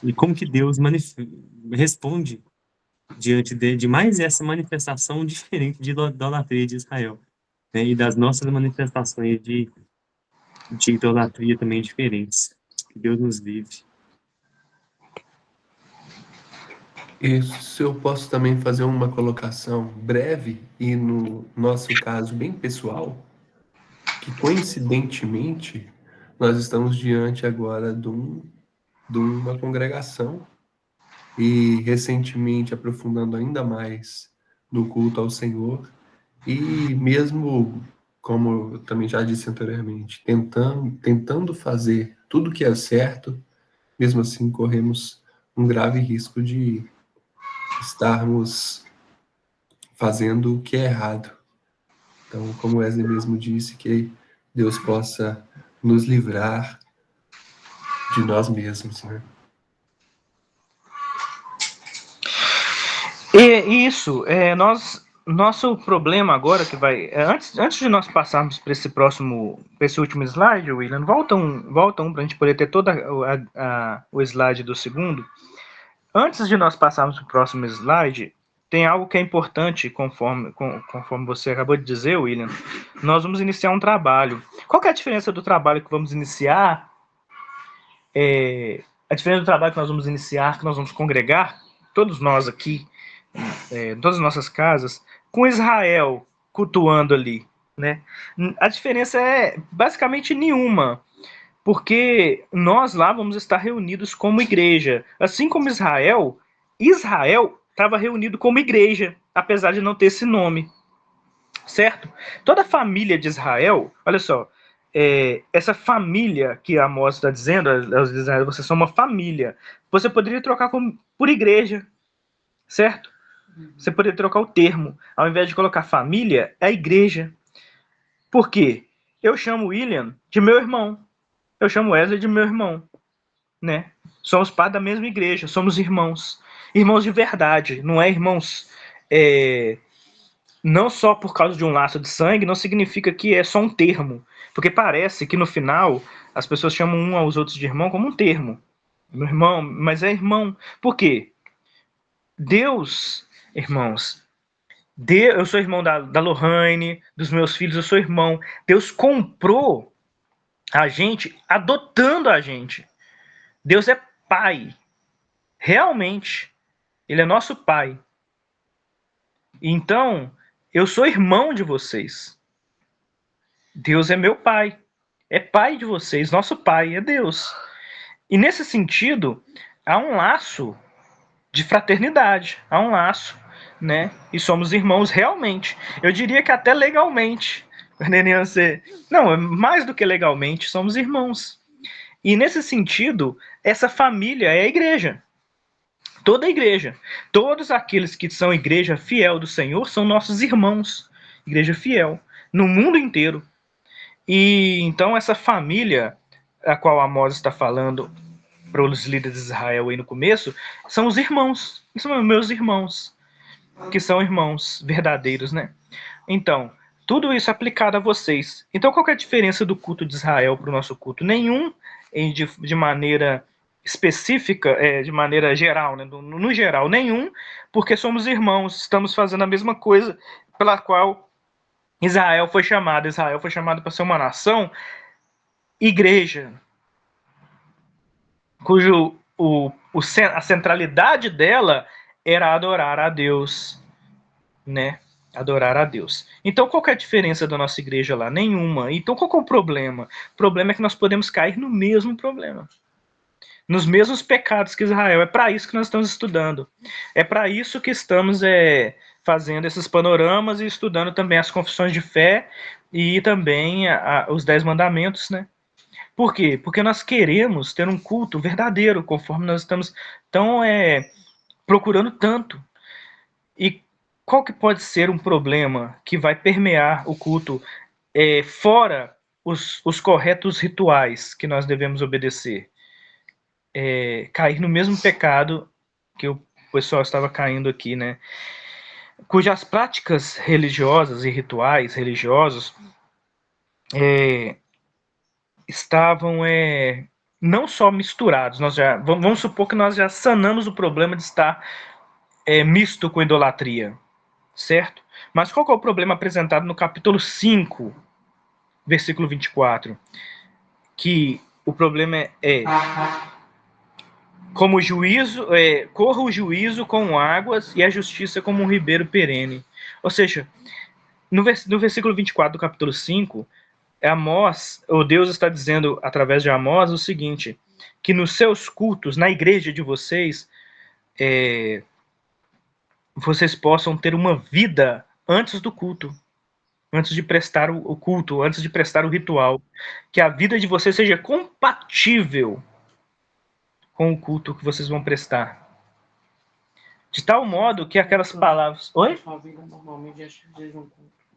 E como que Deus responde diante de mais essa manifestação diferente de idolatria de Israel, né? E das nossas manifestações de idolatria também diferentes. Que Deus nos livre. Isso eu posso também fazer uma colocação breve e, no nosso caso, bem pessoal, que coincidentemente nós estamos diante agora de uma congregação e recentemente aprofundando ainda mais no culto ao Senhor e mesmo, como eu também já disse anteriormente, tentando fazer tudo que é certo, mesmo assim corremos um grave risco de estarmos fazendo o que é errado. Então, como Wesley mesmo disse, que Deus possa nos livrar de nós mesmos, né? E isso, nosso problema agora que vai... Antes de nós passarmos para esse último slide, William, volta um para a gente poder ter todo o slide do segundo. Antes de nós passarmos para o próximo slide, tem algo que é importante, conforme você acabou de dizer, William. Nós vamos iniciar um trabalho. Qual que é a diferença do trabalho que vamos iniciar? A diferença do trabalho que nós vamos iniciar, que nós vamos congregar, todos nós aqui, em todas as nossas casas, com Israel cultuando ali, né? A diferença é basicamente nenhuma. Porque nós lá vamos estar reunidos como igreja. Assim como Israel estava reunido como igreja, apesar de não ter esse nome, certo? Toda a família de Israel, olha só, essa família que Amós está dizendo aos de Israel, vocês são uma família. Você poderia trocar por igreja, certo? Você poderia trocar o termo. Ao invés de colocar família, é igreja. Por quê? Eu chamo William de meu irmão. Eu chamo Wesley de meu irmão, né? Somos parte da mesma igreja, somos irmãos. Irmãos de verdade, não é irmãos... não só por causa de um laço de sangue, não significa que é só um termo. Porque parece que no final as pessoas chamam um aos outros de irmão como um termo. Meu irmão, mas é irmão. Por quê? Deus, irmãos, eu sou irmão da Lohane, dos meus filhos, eu sou irmão. Deus comprou a gente adotando a gente. Deus é pai. Realmente, ele é nosso pai. Então, eu sou irmão de vocês. Deus é meu pai. É pai de vocês. Nosso pai é Deus. E nesse sentido, há um laço de fraternidade. Há um laço, né? E somos irmãos realmente. Eu diria que até legalmente. Não, mais do que legalmente, somos irmãos. E nesse sentido, essa família é a igreja. Toda a igreja. Todos aqueles que são igreja fiel do Senhor são nossos irmãos. Igreja fiel. No mundo inteiro. E então essa família a qual Amós está falando para os líderes de Israel aí no começo, são os irmãos. São meus irmãos. Que são irmãos verdadeiros, né? Então, tudo isso aplicado a vocês. Então, qual que é a diferença do culto de Israel para o nosso culto? Nenhum de maneira específica, de maneira geral, né? No geral, nenhum, porque somos irmãos, estamos fazendo a mesma coisa pela qual Israel foi chamado. Israel foi chamado para ser uma nação, igreja, cujo a centralidade dela era adorar a Deus, né? Adorar a Deus. Então, qual que é a diferença da nossa igreja lá? Nenhuma. Então, qual que é o problema? O problema é que nós podemos cair no mesmo problema. Nos mesmos pecados que Israel. É para isso que nós estamos estudando. É para isso que estamos fazendo esses panoramas e estudando também as confissões de fé e também os 10 mandamentos, né? Por quê? Porque nós queremos ter um culto verdadeiro, conforme nós estamos procurando tanto. E qual que pode ser um problema que vai permear o culto fora os corretos rituais que nós devemos obedecer? Cair no mesmo pecado que o pessoal estava caindo aqui, né? Cujas práticas religiosas e rituais religiosos estavam não só misturados. Vamos supor que nós já sanamos o problema de estar misto com idolatria, certo? Mas qual que é o problema apresentado no capítulo 5, versículo 24? Que o problema como o juízo, corra o juízo com águas e a justiça como um ribeiro perene. Ou seja, no versículo 24 do capítulo 5, Amós, ou Deus está dizendo através de Amós o seguinte, que nos seus cultos, na igreja de vocês, vocês possam ter uma vida antes do culto, antes de prestar o culto, antes de prestar o ritual, que a vida de vocês seja compatível com o culto que vocês vão prestar. De tal modo que aquelas palavras... Oi?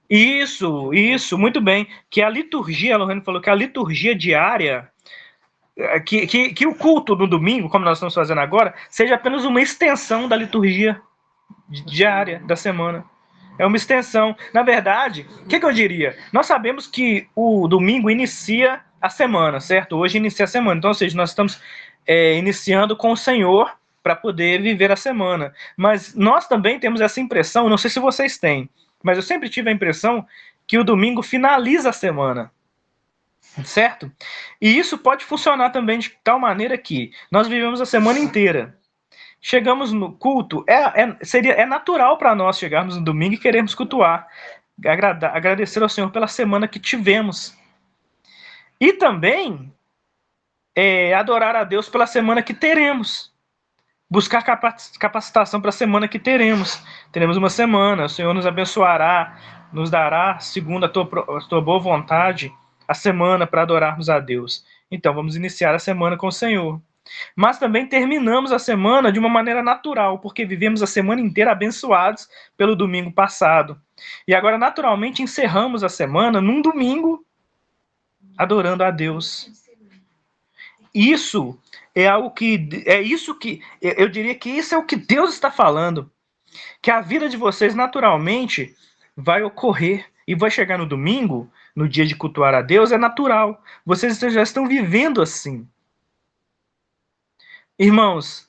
Isso, muito bem. Que a liturgia, a Lohane falou que a liturgia diária, que o culto no domingo, como nós estamos fazendo agora, seja apenas uma extensão da liturgia diária da semana. É uma extensão. Na verdade, o que eu diria? Nós sabemos que o domingo inicia a semana, certo? Hoje inicia a semana. Então, ou seja, nós estamos iniciando com o Senhor para poder viver a semana. Mas nós também temos essa impressão, não sei se vocês têm, mas eu sempre tive a impressão que o domingo finaliza a semana, certo? E isso pode funcionar também de tal maneira que nós vivemos a semana inteira. Chegamos no culto, é natural para nós chegarmos no domingo e queremos cultuar, agradecer ao Senhor pela semana que tivemos. E também adorar a Deus pela semana que teremos. Buscar capacitação para a semana que teremos. Teremos uma semana, o Senhor nos abençoará, nos dará, segundo a tua boa vontade, a semana para adorarmos a Deus. Então, vamos iniciar a semana com o Senhor. Mas também terminamos a semana de uma maneira natural, porque vivemos a semana inteira abençoados pelo domingo passado. E agora, naturalmente, encerramos a semana num domingo adorando a Deus. Isso é algo que eu diria que isso é o que Deus está falando, que a vida de vocês naturalmente vai ocorrer e vai chegar no domingo, no dia de cultuar a Deus, é natural. Vocês já estão vivendo assim. Irmãos,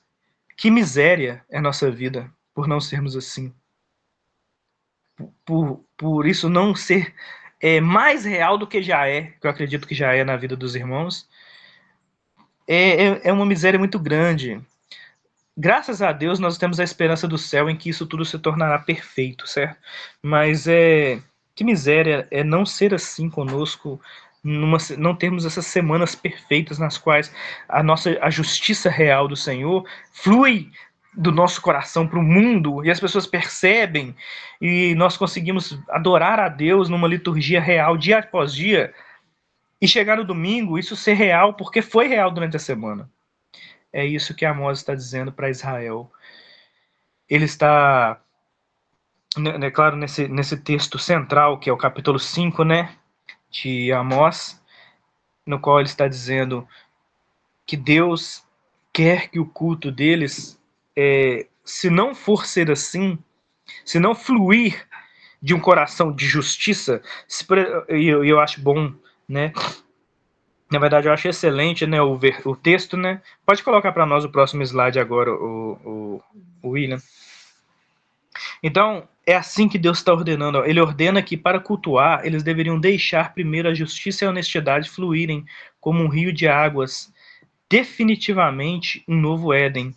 que miséria é a nossa vida por não sermos assim. Por isso não ser mais real do que já é, que eu acredito que já é na vida dos irmãos. É uma miséria muito grande. Graças a Deus nós temos a esperança do céu em que isso tudo se tornará perfeito, certo? Mas que miséria é não ser assim conosco, não termos essas semanas perfeitas nas quais a justiça real do Senhor flui do nosso coração para o mundo e as pessoas percebem e nós conseguimos adorar a Deus numa liturgia real dia após dia e chegar no domingo isso ser real porque foi real durante a semana. É isso que Amós está dizendo para Israel. Ele está, claro, nesse texto central, que é o capítulo 5, né, de Amós, no qual ele está dizendo que Deus quer que o culto deles, se não for ser assim, se não fluir de um coração de justiça, e eu acho bom, né, na verdade, eu acho excelente, né, o texto, né? Pode colocar para nós o próximo slide agora, o William. Então, é assim que Deus está ordenando. Ele ordena que para cultuar, eles deveriam deixar primeiro a justiça e a honestidade fluírem como um rio de águas, definitivamente um novo Éden.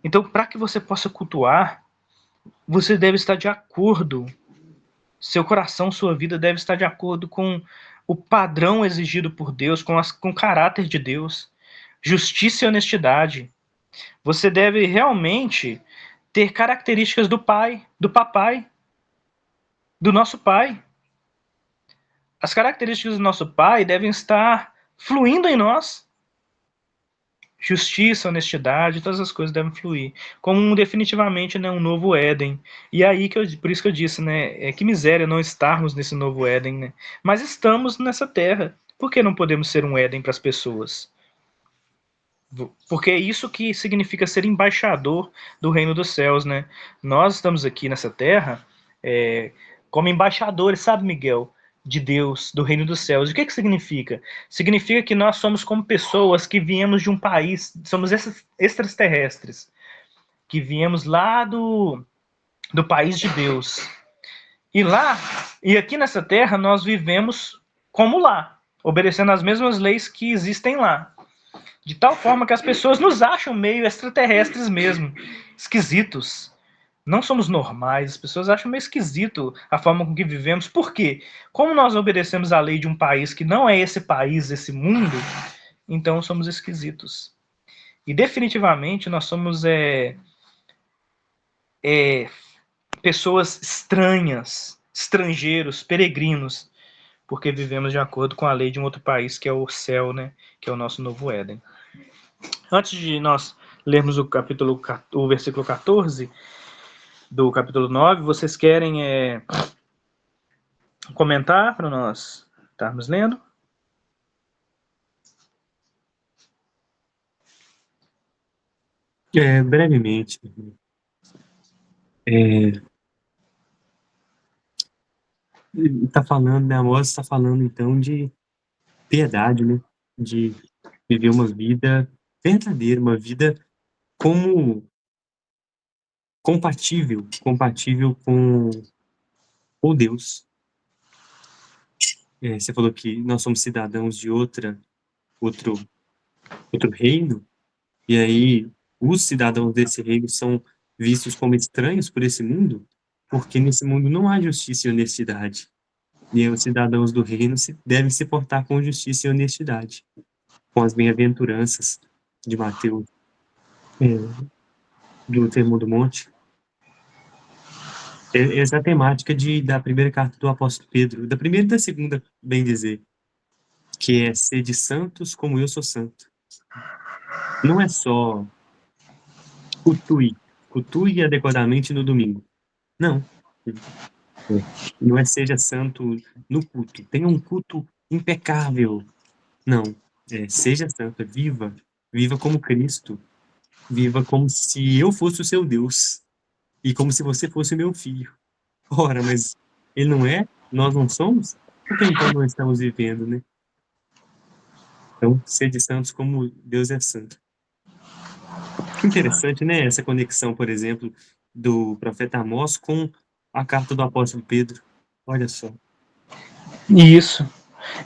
Então, para que você possa cultuar, você deve estar de acordo. Seu coração, sua vida deve estar de acordo com o padrão exigido por Deus, com o caráter de Deus, justiça e honestidade. Você deve realmente ter características do pai, do papai, do nosso pai. As características do nosso pai devem estar fluindo em nós. Justiça, honestidade, todas as coisas devem fluir. Como definitivamente, né, um novo Éden. E aí, por isso que eu disse, né, que miséria não estarmos nesse novo Éden, né? Mas estamos nessa terra. Por que não podemos ser um Éden para as pessoas? Porque é isso que significa ser embaixador do reino dos céus, né? Nós estamos aqui nessa terra como embaixadores, sabe, Miguel? De Deus, do reino dos céus. E o que significa? Significa que nós somos como pessoas que viemos de um país, somos extraterrestres, que viemos lá do país de Deus. E aqui nessa terra nós vivemos como lá, obedecendo as mesmas leis que existem lá. De tal forma que as pessoas nos acham meio extraterrestres mesmo, esquisitos. Não somos normais, as pessoas acham meio esquisito a forma com que vivemos. Por quê? Como nós obedecemos a lei de um país que não é esse país, esse mundo, então somos esquisitos. E definitivamente nós somos pessoas estranhas, estrangeiros, peregrinos, porque vivemos de acordo com a lei de um outro país, que é o céu, né? Que é o nosso novo Éden. Antes de nós lermos o versículo 14 do capítulo 9, vocês querem comentar para nós estarmos lendo? Brevemente. Está falando, né? Amós está falando então de piedade, né? De viver uma vida verdadeira, uma vida como compatível com Deus. Você falou que nós somos cidadãos de outro reino, e aí os cidadãos desse reino são vistos como estranhos por esse mundo, porque nesse mundo não há justiça e honestidade. E os cidadãos do reino devem se portar com justiça e honestidade. com as bem-aventuranças de Mateus, é, do Sermão do Monte. Essa é a temática da primeira carta do apóstolo Pedro, da primeira e da segunda, bem dizer, que é sede santos como eu sou santo. Não é só cultue adequadamente no domingo. Não. Não é seja santo no culto. Tenha um culto impecável. Não. Seja santo, viva. Viva como Cristo. Viva como se eu fosse o seu Deus. E como se você fosse o meu filho. Ora, mas ele não é? Nós não somos? Por que então não estamos vivendo, né? Então, sede santos como Deus é santo. Que interessante, né? Essa conexão, por exemplo, do profeta Amós com a carta do apóstolo Pedro. Olha só. Isso.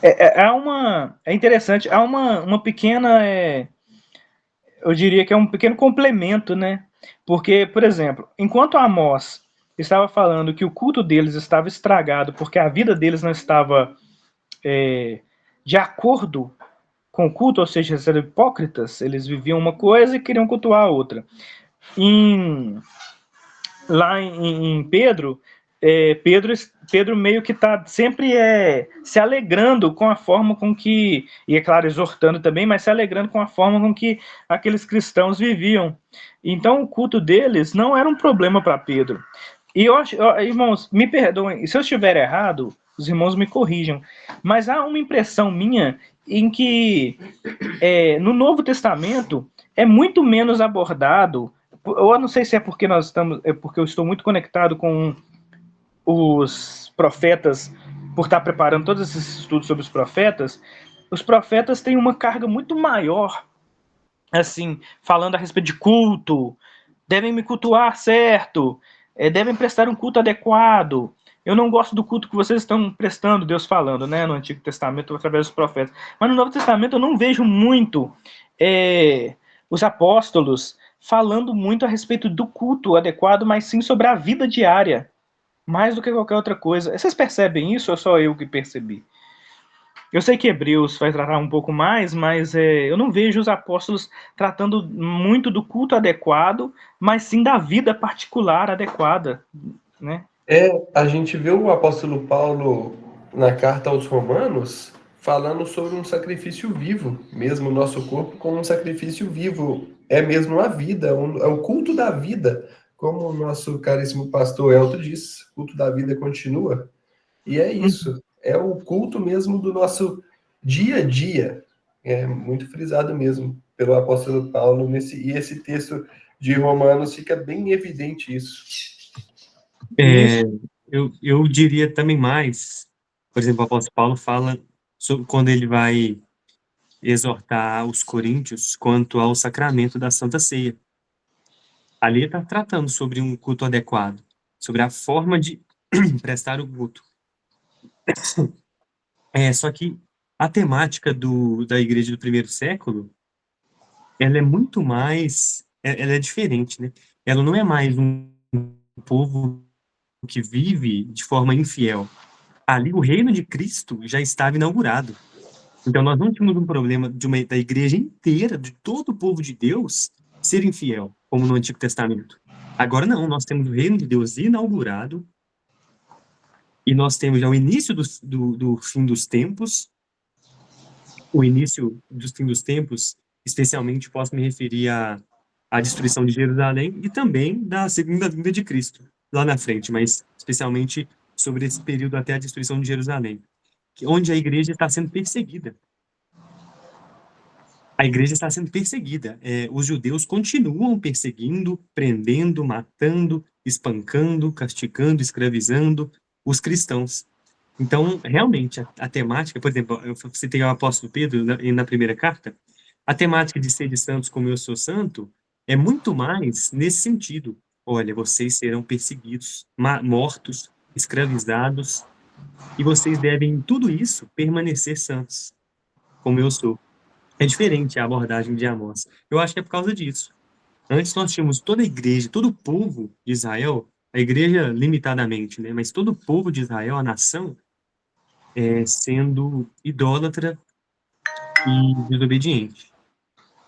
É interessante, há uma pequena, eu diria que é um pequeno complemento, né? Porque, por exemplo, enquanto Amós estava falando que o culto deles estava estragado porque a vida deles não estava de acordo com o culto, ou seja, eles eram hipócritas, eles viviam uma coisa e queriam cultuar a outra. Lá em Pedro, Pedro meio que está sempre se alegrando com a forma com que, e é claro, exortando também, mas se alegrando com a forma com que aqueles cristãos viviam. Então o culto deles não era um problema para Pedro. E eu acho, irmãos, me perdoem, se eu estiver errado, os irmãos me corrijam, mas há uma impressão minha em que no Novo Testamento é muito menos abordado. Eu não sei se é porque porque eu estou muito conectado com os profetas, por estar preparando todos esses estudos sobre os profetas. Os profetas têm uma carga muito maior, assim, falando a respeito de culto, devem me cultuar certo, devem prestar um culto adequado. Eu não gosto do culto que vocês estão prestando, Deus falando, né, no Antigo Testamento, através dos profetas. Mas no Novo Testamento eu não vejo muito os apóstolos falando muito a respeito do culto adequado, mas sim sobre a vida diária, mais do que qualquer outra coisa. Vocês percebem isso ou só eu que percebi? Eu sei que Hebreus vai tratar um pouco mais, mas eu não vejo os apóstolos tratando muito do culto adequado, mas sim da vida particular adequada, né? A gente vê o apóstolo Paulo na carta aos Romanos falando sobre um sacrifício vivo, mesmo o nosso corpo como um sacrifício vivo. É mesmo a vida, é o culto da vida, como o nosso caríssimo pastor Elton diz, o culto da vida continua. E é isso, é o culto mesmo do nosso dia a dia. É muito frisado mesmo pelo apóstolo Paulo, e esse texto de Romanos fica bem evidente isso. Eu diria também mais, por exemplo, o apóstolo Paulo fala sobre quando ele vai exortar os coríntios quanto ao sacramento da Santa Ceia. Ali ele está tratando sobre um culto adequado, sobre a forma de prestar o culto. Só que a temática da igreja do primeiro século, ela é muito mais, ela é diferente, né? Ela não é mais um povo que vive de forma infiel. Ali o reino de Cristo já estava inaugurado. Então nós não tínhamos um problema da igreja inteira, de todo o povo de Deus, ser infiel, como no Antigo Testamento. Agora não, nós temos o reino de Deus inaugurado e nós temos já o início do fim dos tempos. O início dos fim dos tempos, especialmente posso me referir à destruição de Jerusalém e também da segunda vinda de Cristo, lá na frente, mas especialmente sobre esse período até a destruição de Jerusalém, onde a igreja está sendo perseguida. A igreja está sendo perseguida. Os judeus continuam perseguindo, prendendo, matando, espancando, castigando, escravizando os cristãos. Então, realmente, a temática, por exemplo, eu citei o apóstolo Pedro na primeira carta, a temática de ser de santos como eu sou santo é muito mais nesse sentido. Olha, vocês serão perseguidos, mortos, escravizados, e vocês devem, em tudo isso, permanecer santos, como eu sou. É diferente a abordagem de Amós. Eu acho que é por causa disso. Antes nós tínhamos toda a igreja, todo o povo de Israel, a igreja limitadamente, né? Mas todo o povo de Israel, a nação, sendo idólatra e desobediente.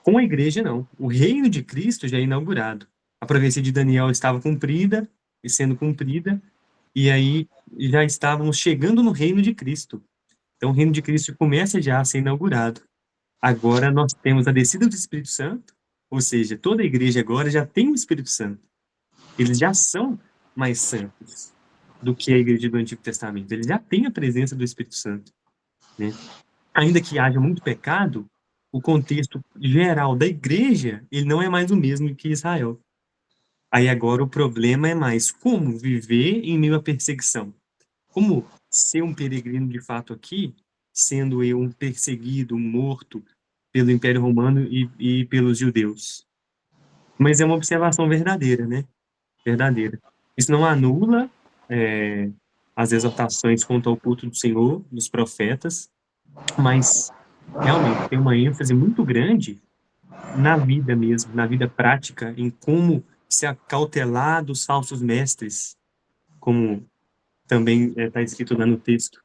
Com a igreja, não. O reino de Cristo já é inaugurado. A profecia de Daniel estava cumprida e sendo cumprida, e aí já estávamos chegando no reino de Cristo. Então, o reino de Cristo começa já a ser inaugurado. Agora nós temos a descida do Espírito Santo, ou seja, toda a igreja agora já tem o Espírito Santo. Eles já são mais santos do que a igreja do Antigo Testamento. Eles já têm a presença do Espírito Santo, né? Ainda que haja muito pecado, o contexto geral da igreja, ele não é mais o mesmo que Israel. Aí agora o problema é mais como viver em meio à perseguição. Como ser um peregrino de fato aqui, sendo eu um perseguido, um morto pelo Império Romano e pelos judeus. Mas é uma observação verdadeira, né? Verdadeira. Isso não anula as exortações quanto ao culto do Senhor, dos profetas, mas realmente tem uma ênfase muito grande na vida mesmo, na vida prática, em como se acautelar dos falsos mestres, como também está escrito lá no texto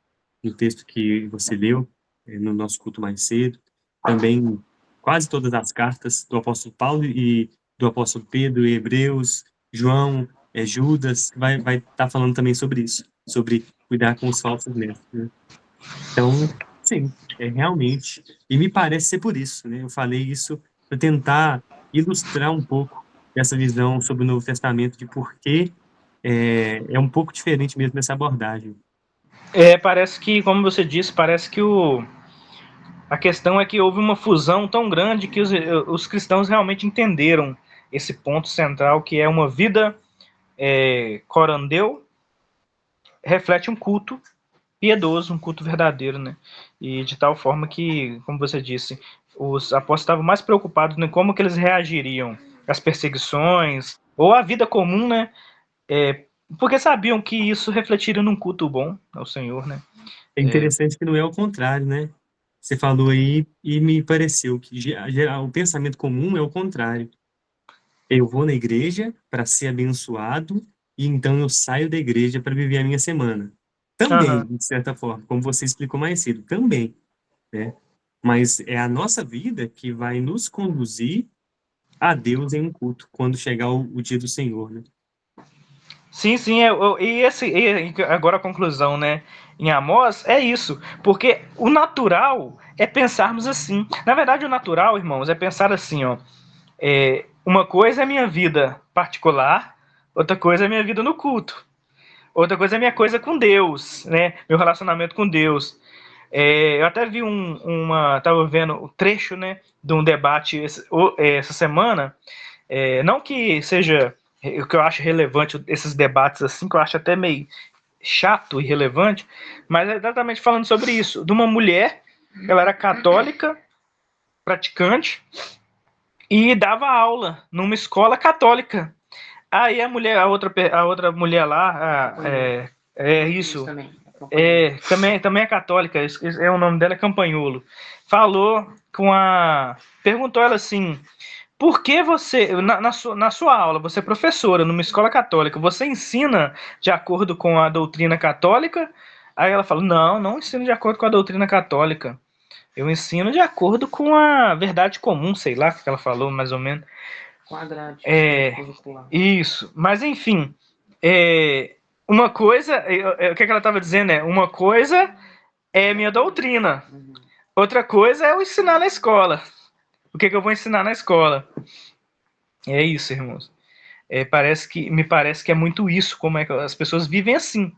que você leu, no nosso culto mais cedo. Também quase todas as cartas do apóstolo Paulo e do apóstolo Pedro, Hebreus, João, Judas, vai estar falando também sobre isso, sobre cuidar com os falsos mestres, né? Então, sim, realmente, e me parece ser por isso, né? Eu falei isso para tentar ilustrar um pouco essa visão sobre o Novo Testamento, de por que é um pouco diferente mesmo essa abordagem. Parece que, como você disse, parece que a questão é que houve uma fusão tão grande que os cristãos realmente entenderam esse ponto central, que é uma vida corandeu, reflete um culto piedoso, um culto verdadeiro, né? E de tal forma que, como você disse, os apóstolos estavam mais preocupados em como que eles reagiriam às perseguições ou à vida comum, né? Porque sabiam que isso refletiria num culto bom ao Senhor, né? É interessante que não é o contrário, né? Você falou aí e me pareceu que o pensamento comum é o contrário. Eu vou na igreja para ser abençoado e então eu saio da igreja para viver a minha semana. Também, de certa forma, como você explicou mais cedo, também, né? Mas é a nossa vida que vai nos conduzir a Deus em um culto, quando chegar o dia do Senhor, né? Sim, e agora a conclusão, né? Em Amós é isso, porque o natural é pensarmos assim. Na verdade, o natural, irmãos, é pensar assim, ó. Uma coisa é minha vida particular, outra coisa é minha vida no culto, outra coisa é minha coisa com Deus, né? Meu relacionamento com Deus. Eu até vi tava vendo o trecho, né, de um debate essa semana. Não que seja o que eu acho relevante esses debates assim, que eu acho até meio chato e relevante, mas é exatamente falando sobre isso, de uma mulher, ela era católica, praticante, e dava aula numa escola católica. Aí a outra mulher lá, isso, também é católica, o nome dela é Campanholo, perguntou ela assim: por que você, na sua aula, você é professora numa escola católica, você ensina de acordo com a doutrina católica? Aí ela falou: não ensino de acordo com a doutrina católica. Eu ensino de acordo com a verdade comum, sei lá o que ela falou, mais ou menos. Com a grade curricular. Isso. Mas, enfim, uma coisa, o que ela estava dizendo uma coisa é minha doutrina, outra coisa é eu ensinar na escola. O que eu vou ensinar na escola? É isso, irmãos. Me parece que é muito isso, como é que as pessoas vivem assim.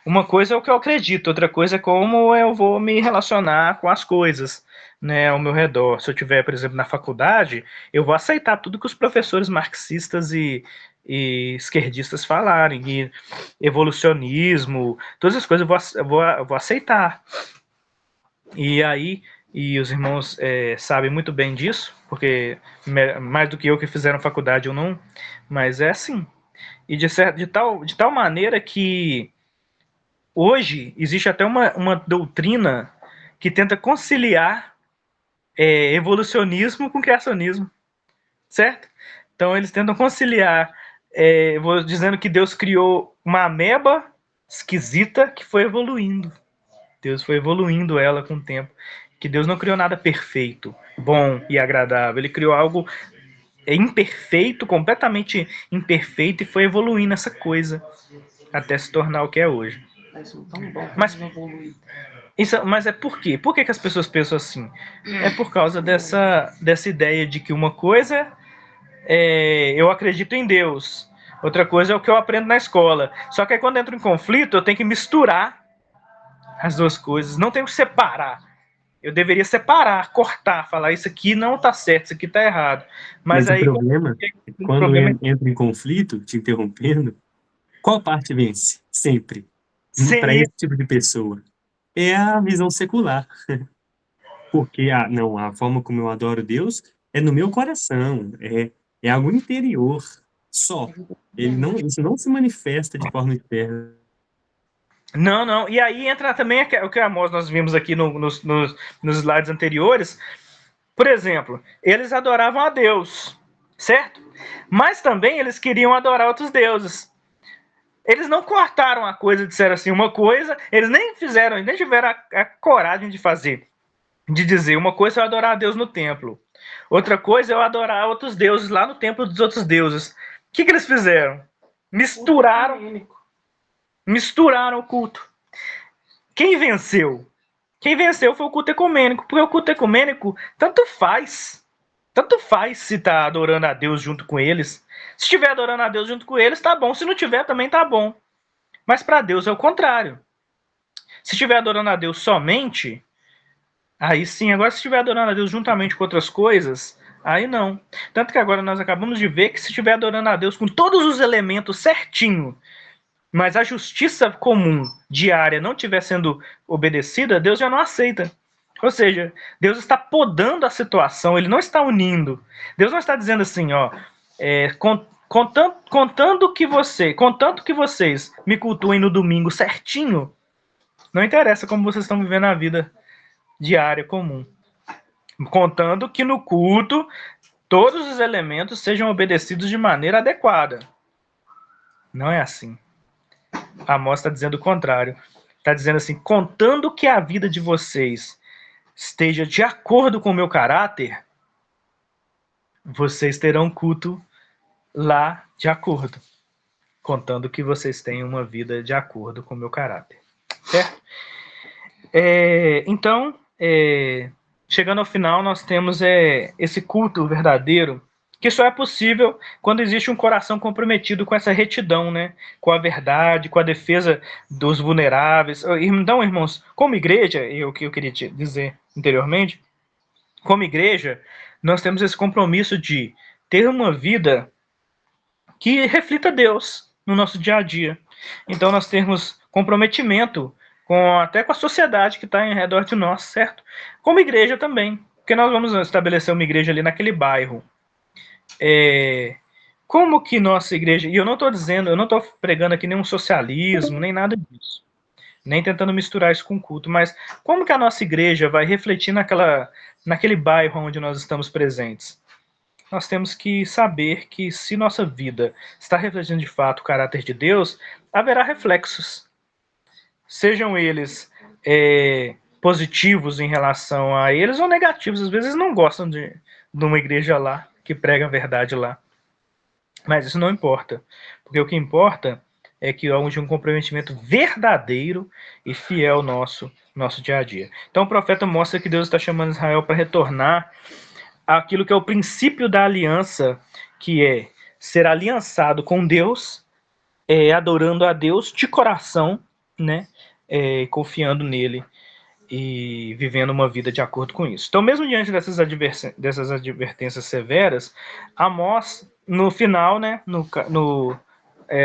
Uma coisa é o que eu acredito, outra coisa é como eu vou me relacionar com as coisas, né, ao meu redor. Se eu estiver, por exemplo, na faculdade, eu vou aceitar tudo que os professores marxistas e esquerdistas falarem, e evolucionismo, todas as coisas eu vou aceitar. E aí, os irmãos sabem muito bem disso, porque mais do que eu que fizeram faculdade ou não, mas é assim. E de tal maneira que hoje existe até uma doutrina que tenta conciliar evolucionismo com criacionismo, certo? Então eles tentam conciliar, dizendo que Deus criou uma ameba esquisita que foi evoluindo. Deus foi evoluindo ela com o tempo. que Deus não criou nada perfeito, bom e agradável. Ele criou algo imperfeito, completamente imperfeito, e foi evoluindo essa coisa até se tornar o que é hoje. Mas é por quê? Por que as pessoas pensam assim? É por causa dessa ideia de que uma coisa eu acredito em Deus, outra coisa é o que eu aprendo na escola. Só que aí, quando entro em conflito, eu tenho que misturar as duas coisas, não tenho que separar. Eu deveria separar, cortar, falar isso aqui não tá certo, isso aqui tá errado. Mas o aí, problema é quando entra em conflito, te interrompendo, qual parte vence? Sempre. Para esse tipo de pessoa. É a visão secular. Porque, a forma como eu adoro Deus é no meu coração, é algo interior, só. Isso não se manifesta de forma externa. Não. E aí entra também o que nós vimos aqui nos slides anteriores. Por exemplo, eles adoravam a Deus, certo? Mas também eles queriam adorar outros deuses. Eles não cortaram a coisa, disseram assim uma coisa, eles nem tiveram a coragem de fazer, de dizer uma coisa é eu adorar a Deus no templo, outra coisa é eu adorar outros deuses lá no templo dos outros deuses. O que eles fizeram? Misturaram o culto. Quem venceu? Quem venceu foi o culto ecumênico, porque o culto ecumênico tanto faz se tá adorando a Deus junto com eles. Se estiver adorando a Deus junto com eles, tá bom. Se não tiver, também tá bom. Mas para Deus é o contrário. Se estiver adorando a Deus somente, aí sim. Agora, se estiver adorando a Deus juntamente com outras coisas, aí não. Tanto que agora nós acabamos de ver que se estiver adorando a Deus com todos os elementos certinho, mas a justiça comum diária não estiver sendo obedecida, Deus já não aceita. Ou seja, Deus está podando a situação, ele não está unindo. Deus não está dizendo assim, contanto que vocês me cultuem no domingo certinho, não interessa como vocês estão vivendo a vida diária comum. Contando que no culto todos os elementos sejam obedecidos de maneira adequada. Não é assim. Amós está dizendo o contrário. Está dizendo assim, contando que a vida de vocês esteja de acordo com o meu caráter, vocês terão culto lá de acordo. Contando que vocês tenham uma vida de acordo com o meu caráter. Certo? Então, chegando ao final, nós temos esse culto verdadeiro, que só é possível quando existe um coração comprometido com essa retidão, né? Com a verdade, com a defesa dos vulneráveis. Então, irmãos, como igreja, o que eu queria te dizer anteriormente, como igreja, nós temos esse compromisso de ter uma vida que reflita Deus no nosso dia a dia. Então, nós temos comprometimento até com a sociedade que está em redor de nós, certo? Como igreja também, porque nós vamos estabelecer uma igreja ali naquele bairro. Como que nossa igreja... E eu não estou pregando aqui nenhum socialismo, nem nada disso. Nem tentando misturar isso com culto, mas como que a nossa igreja vai refletir naquele bairro onde nós estamos presentes? Nós temos que saber que se nossa vida está refletindo de fato o caráter de Deus, haverá reflexos. Sejam eles positivos em relação a eles ou negativos. Às vezes não gostam de uma igreja lá, que prega a verdade lá. Mas isso não importa. Porque o que importa é que há um comprometimento verdadeiro e fiel nosso dia a dia. Então o profeta mostra que Deus está chamando Israel para retornar àquilo que é o princípio da aliança, que é ser aliançado com Deus, adorando a Deus de coração, né? Confiando nele e vivendo uma vida de acordo com isso. Então, mesmo diante dessas advertências severas, Amós, no final, né, no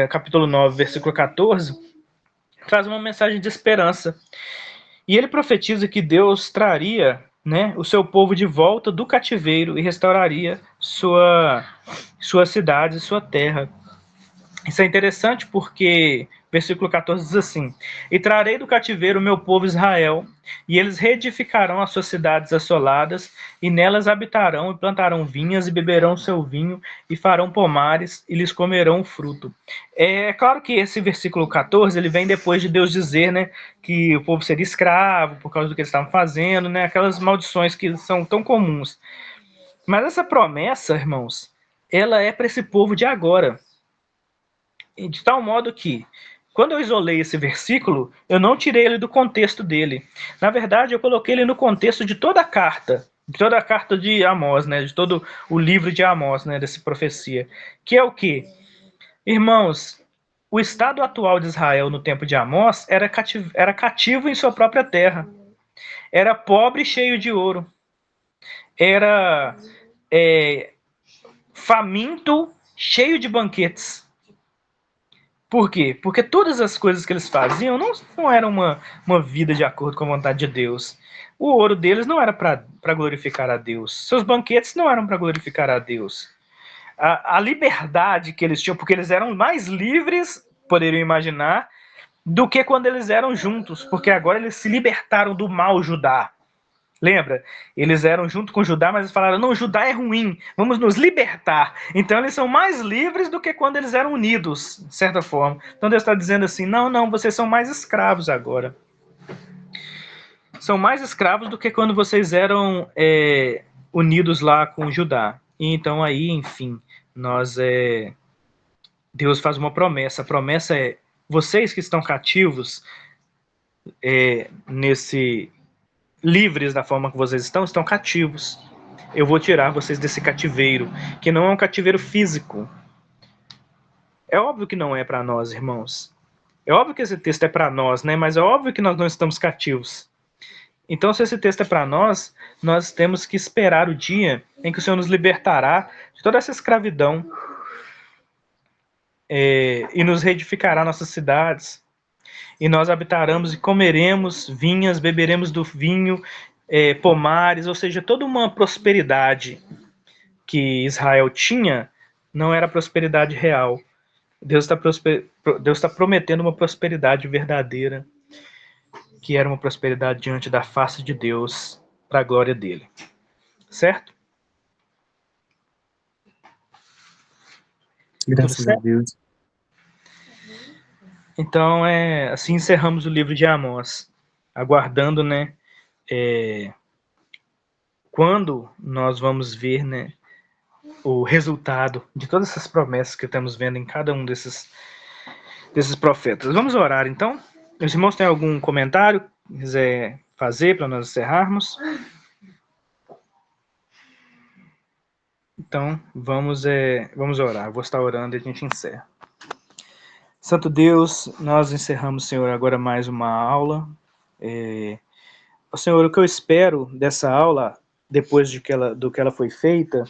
capítulo 9, versículo 14, traz uma mensagem de esperança. E ele profetiza que Deus traria, né, o seu povo de volta do cativeiro e restauraria sua cidade, sua terra. Isso é interessante porque versículo 14 diz assim: e trarei do cativeiro o meu povo Israel, E eles reedificarão as suas cidades assoladas, e nelas habitarão, e plantarão vinhas, e beberão seu vinho, e farão pomares, e lhes comerão o fruto. É claro que esse versículo 14, ele vem depois de Deus dizer, né, que o povo seria escravo, por causa do que eles estavam fazendo, né, aquelas maldições que são tão comuns. Mas essa promessa, irmãos, ela é para esse povo de agora. De tal modo que, quando eu isolei esse versículo, eu não tirei ele do contexto dele. Na verdade, eu coloquei ele no contexto de toda a carta de Amós, né, de todo o livro de Amós, né, dessa profecia. Que é o quê? Irmãos, o estado atual de Israel no tempo de Amós era cativo em sua própria terra. Era pobre e cheio de ouro. Era faminto, cheio de banquetes. Por quê? Porque todas as coisas que eles faziam não eram uma vida de acordo com a vontade de Deus. O ouro deles não era para glorificar a Deus. Seus banquetes não eram para glorificar a Deus. A liberdade que eles tinham, porque eles eram mais livres, poderiam imaginar, do que quando eles eram juntos, porque agora eles se libertaram do mal Judá. Lembra? Eles eram junto com Judá, mas eles falaram, não, Judá é ruim, vamos nos libertar. Então eles são mais livres do que quando eles eram unidos, de certa forma. Então Deus está dizendo assim, não, vocês são mais escravos agora. São mais escravos do que quando vocês eram unidos lá com Judá. E então aí, enfim, Deus faz uma promessa. A promessa é, vocês que estão cativos livres da forma que vocês estão cativos. Eu vou tirar vocês desse cativeiro, que não é um cativeiro físico. É óbvio que não é para nós, irmãos. É óbvio que esse texto é para nós, né? Mas é óbvio que nós não estamos cativos. Então, se esse texto é para nós temos que esperar o dia em que o Senhor nos libertará de toda essa escravidão e nos reedificará nossas cidades. E nós habitaremos e comeremos vinhas, beberemos do vinho, pomares, ou seja, toda uma prosperidade que Israel tinha não era prosperidade real. Deus está prometendo uma prosperidade verdadeira, que era uma prosperidade diante da face de Deus, para a glória dele. Certo? Graças a Deus. Então, assim encerramos o livro de Amós, aguardando, né, quando nós vamos ver, né, o resultado de todas essas promessas que estamos vendo em cada um desses profetas. Vamos orar, então? Os irmãos têm algum comentário que quiser fazer para nós encerrarmos? Então, vamos orar. Eu vou estar orando e a gente encerra. Santo Deus, nós encerramos, Senhor, agora mais uma aula. Senhor, o que eu espero dessa aula, depois do que ela foi feita,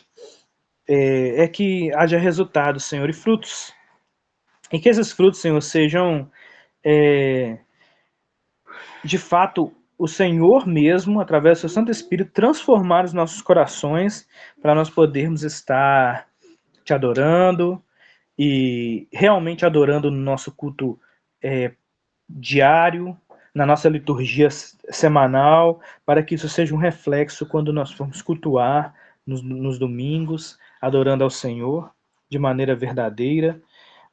é que haja resultados, Senhor, e frutos. E que esses frutos, Senhor, sejam, de fato, o Senhor mesmo, através do seu Santo Espírito, transformar os nossos corações para nós podermos estar te adorando e realmente adorando no nosso culto diário, na nossa liturgia semanal, para que isso seja um reflexo quando nós formos cultuar nos domingos, adorando ao Senhor de maneira verdadeira.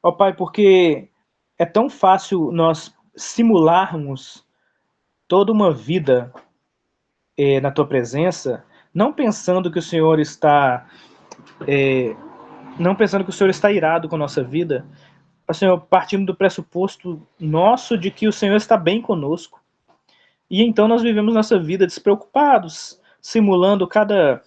Ó Pai, porque é tão fácil nós simularmos toda uma vida na Tua presença, não pensando que o Senhor está irado com a nossa vida, Senhor, partindo do pressuposto nosso de que o Senhor está bem conosco. E então nós vivemos nossa vida despreocupados, simulando cada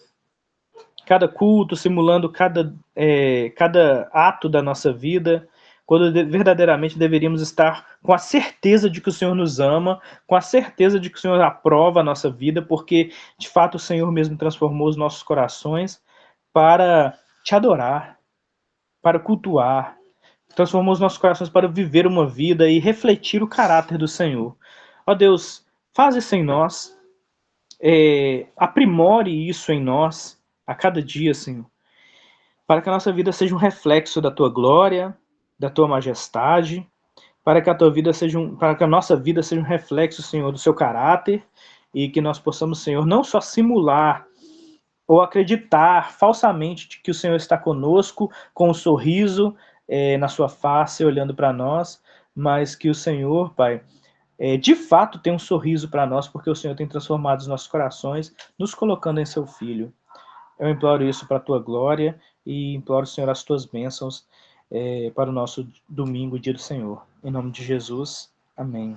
culto, simulando cada ato da nossa vida, quando verdadeiramente deveríamos estar com a certeza de que o Senhor nos ama, com a certeza de que o Senhor aprova a nossa vida, porque de fato o Senhor mesmo transformou os nossos corações para te adorar, para cultuar, transformou os nossos corações para viver uma vida e refletir o caráter do Senhor. Ó Deus, faz isso em nós, aprimore isso em nós a cada dia, Senhor, para que a nossa vida seja um reflexo da Tua glória, da Tua majestade, para que a tua vida seja para que a nossa vida seja um reflexo, Senhor, do seu caráter, e que nós possamos, Senhor, não só simular ou acreditar falsamente de que o Senhor está conosco, com um sorriso na sua face, olhando para nós, mas que o Senhor, Pai, de fato tem um sorriso para nós, porque o Senhor tem transformado os nossos corações, nos colocando em seu Filho. Eu imploro isso para a tua glória e imploro, Senhor, as tuas bênçãos para o nosso domingo, dia do Senhor. Em nome de Jesus, amém.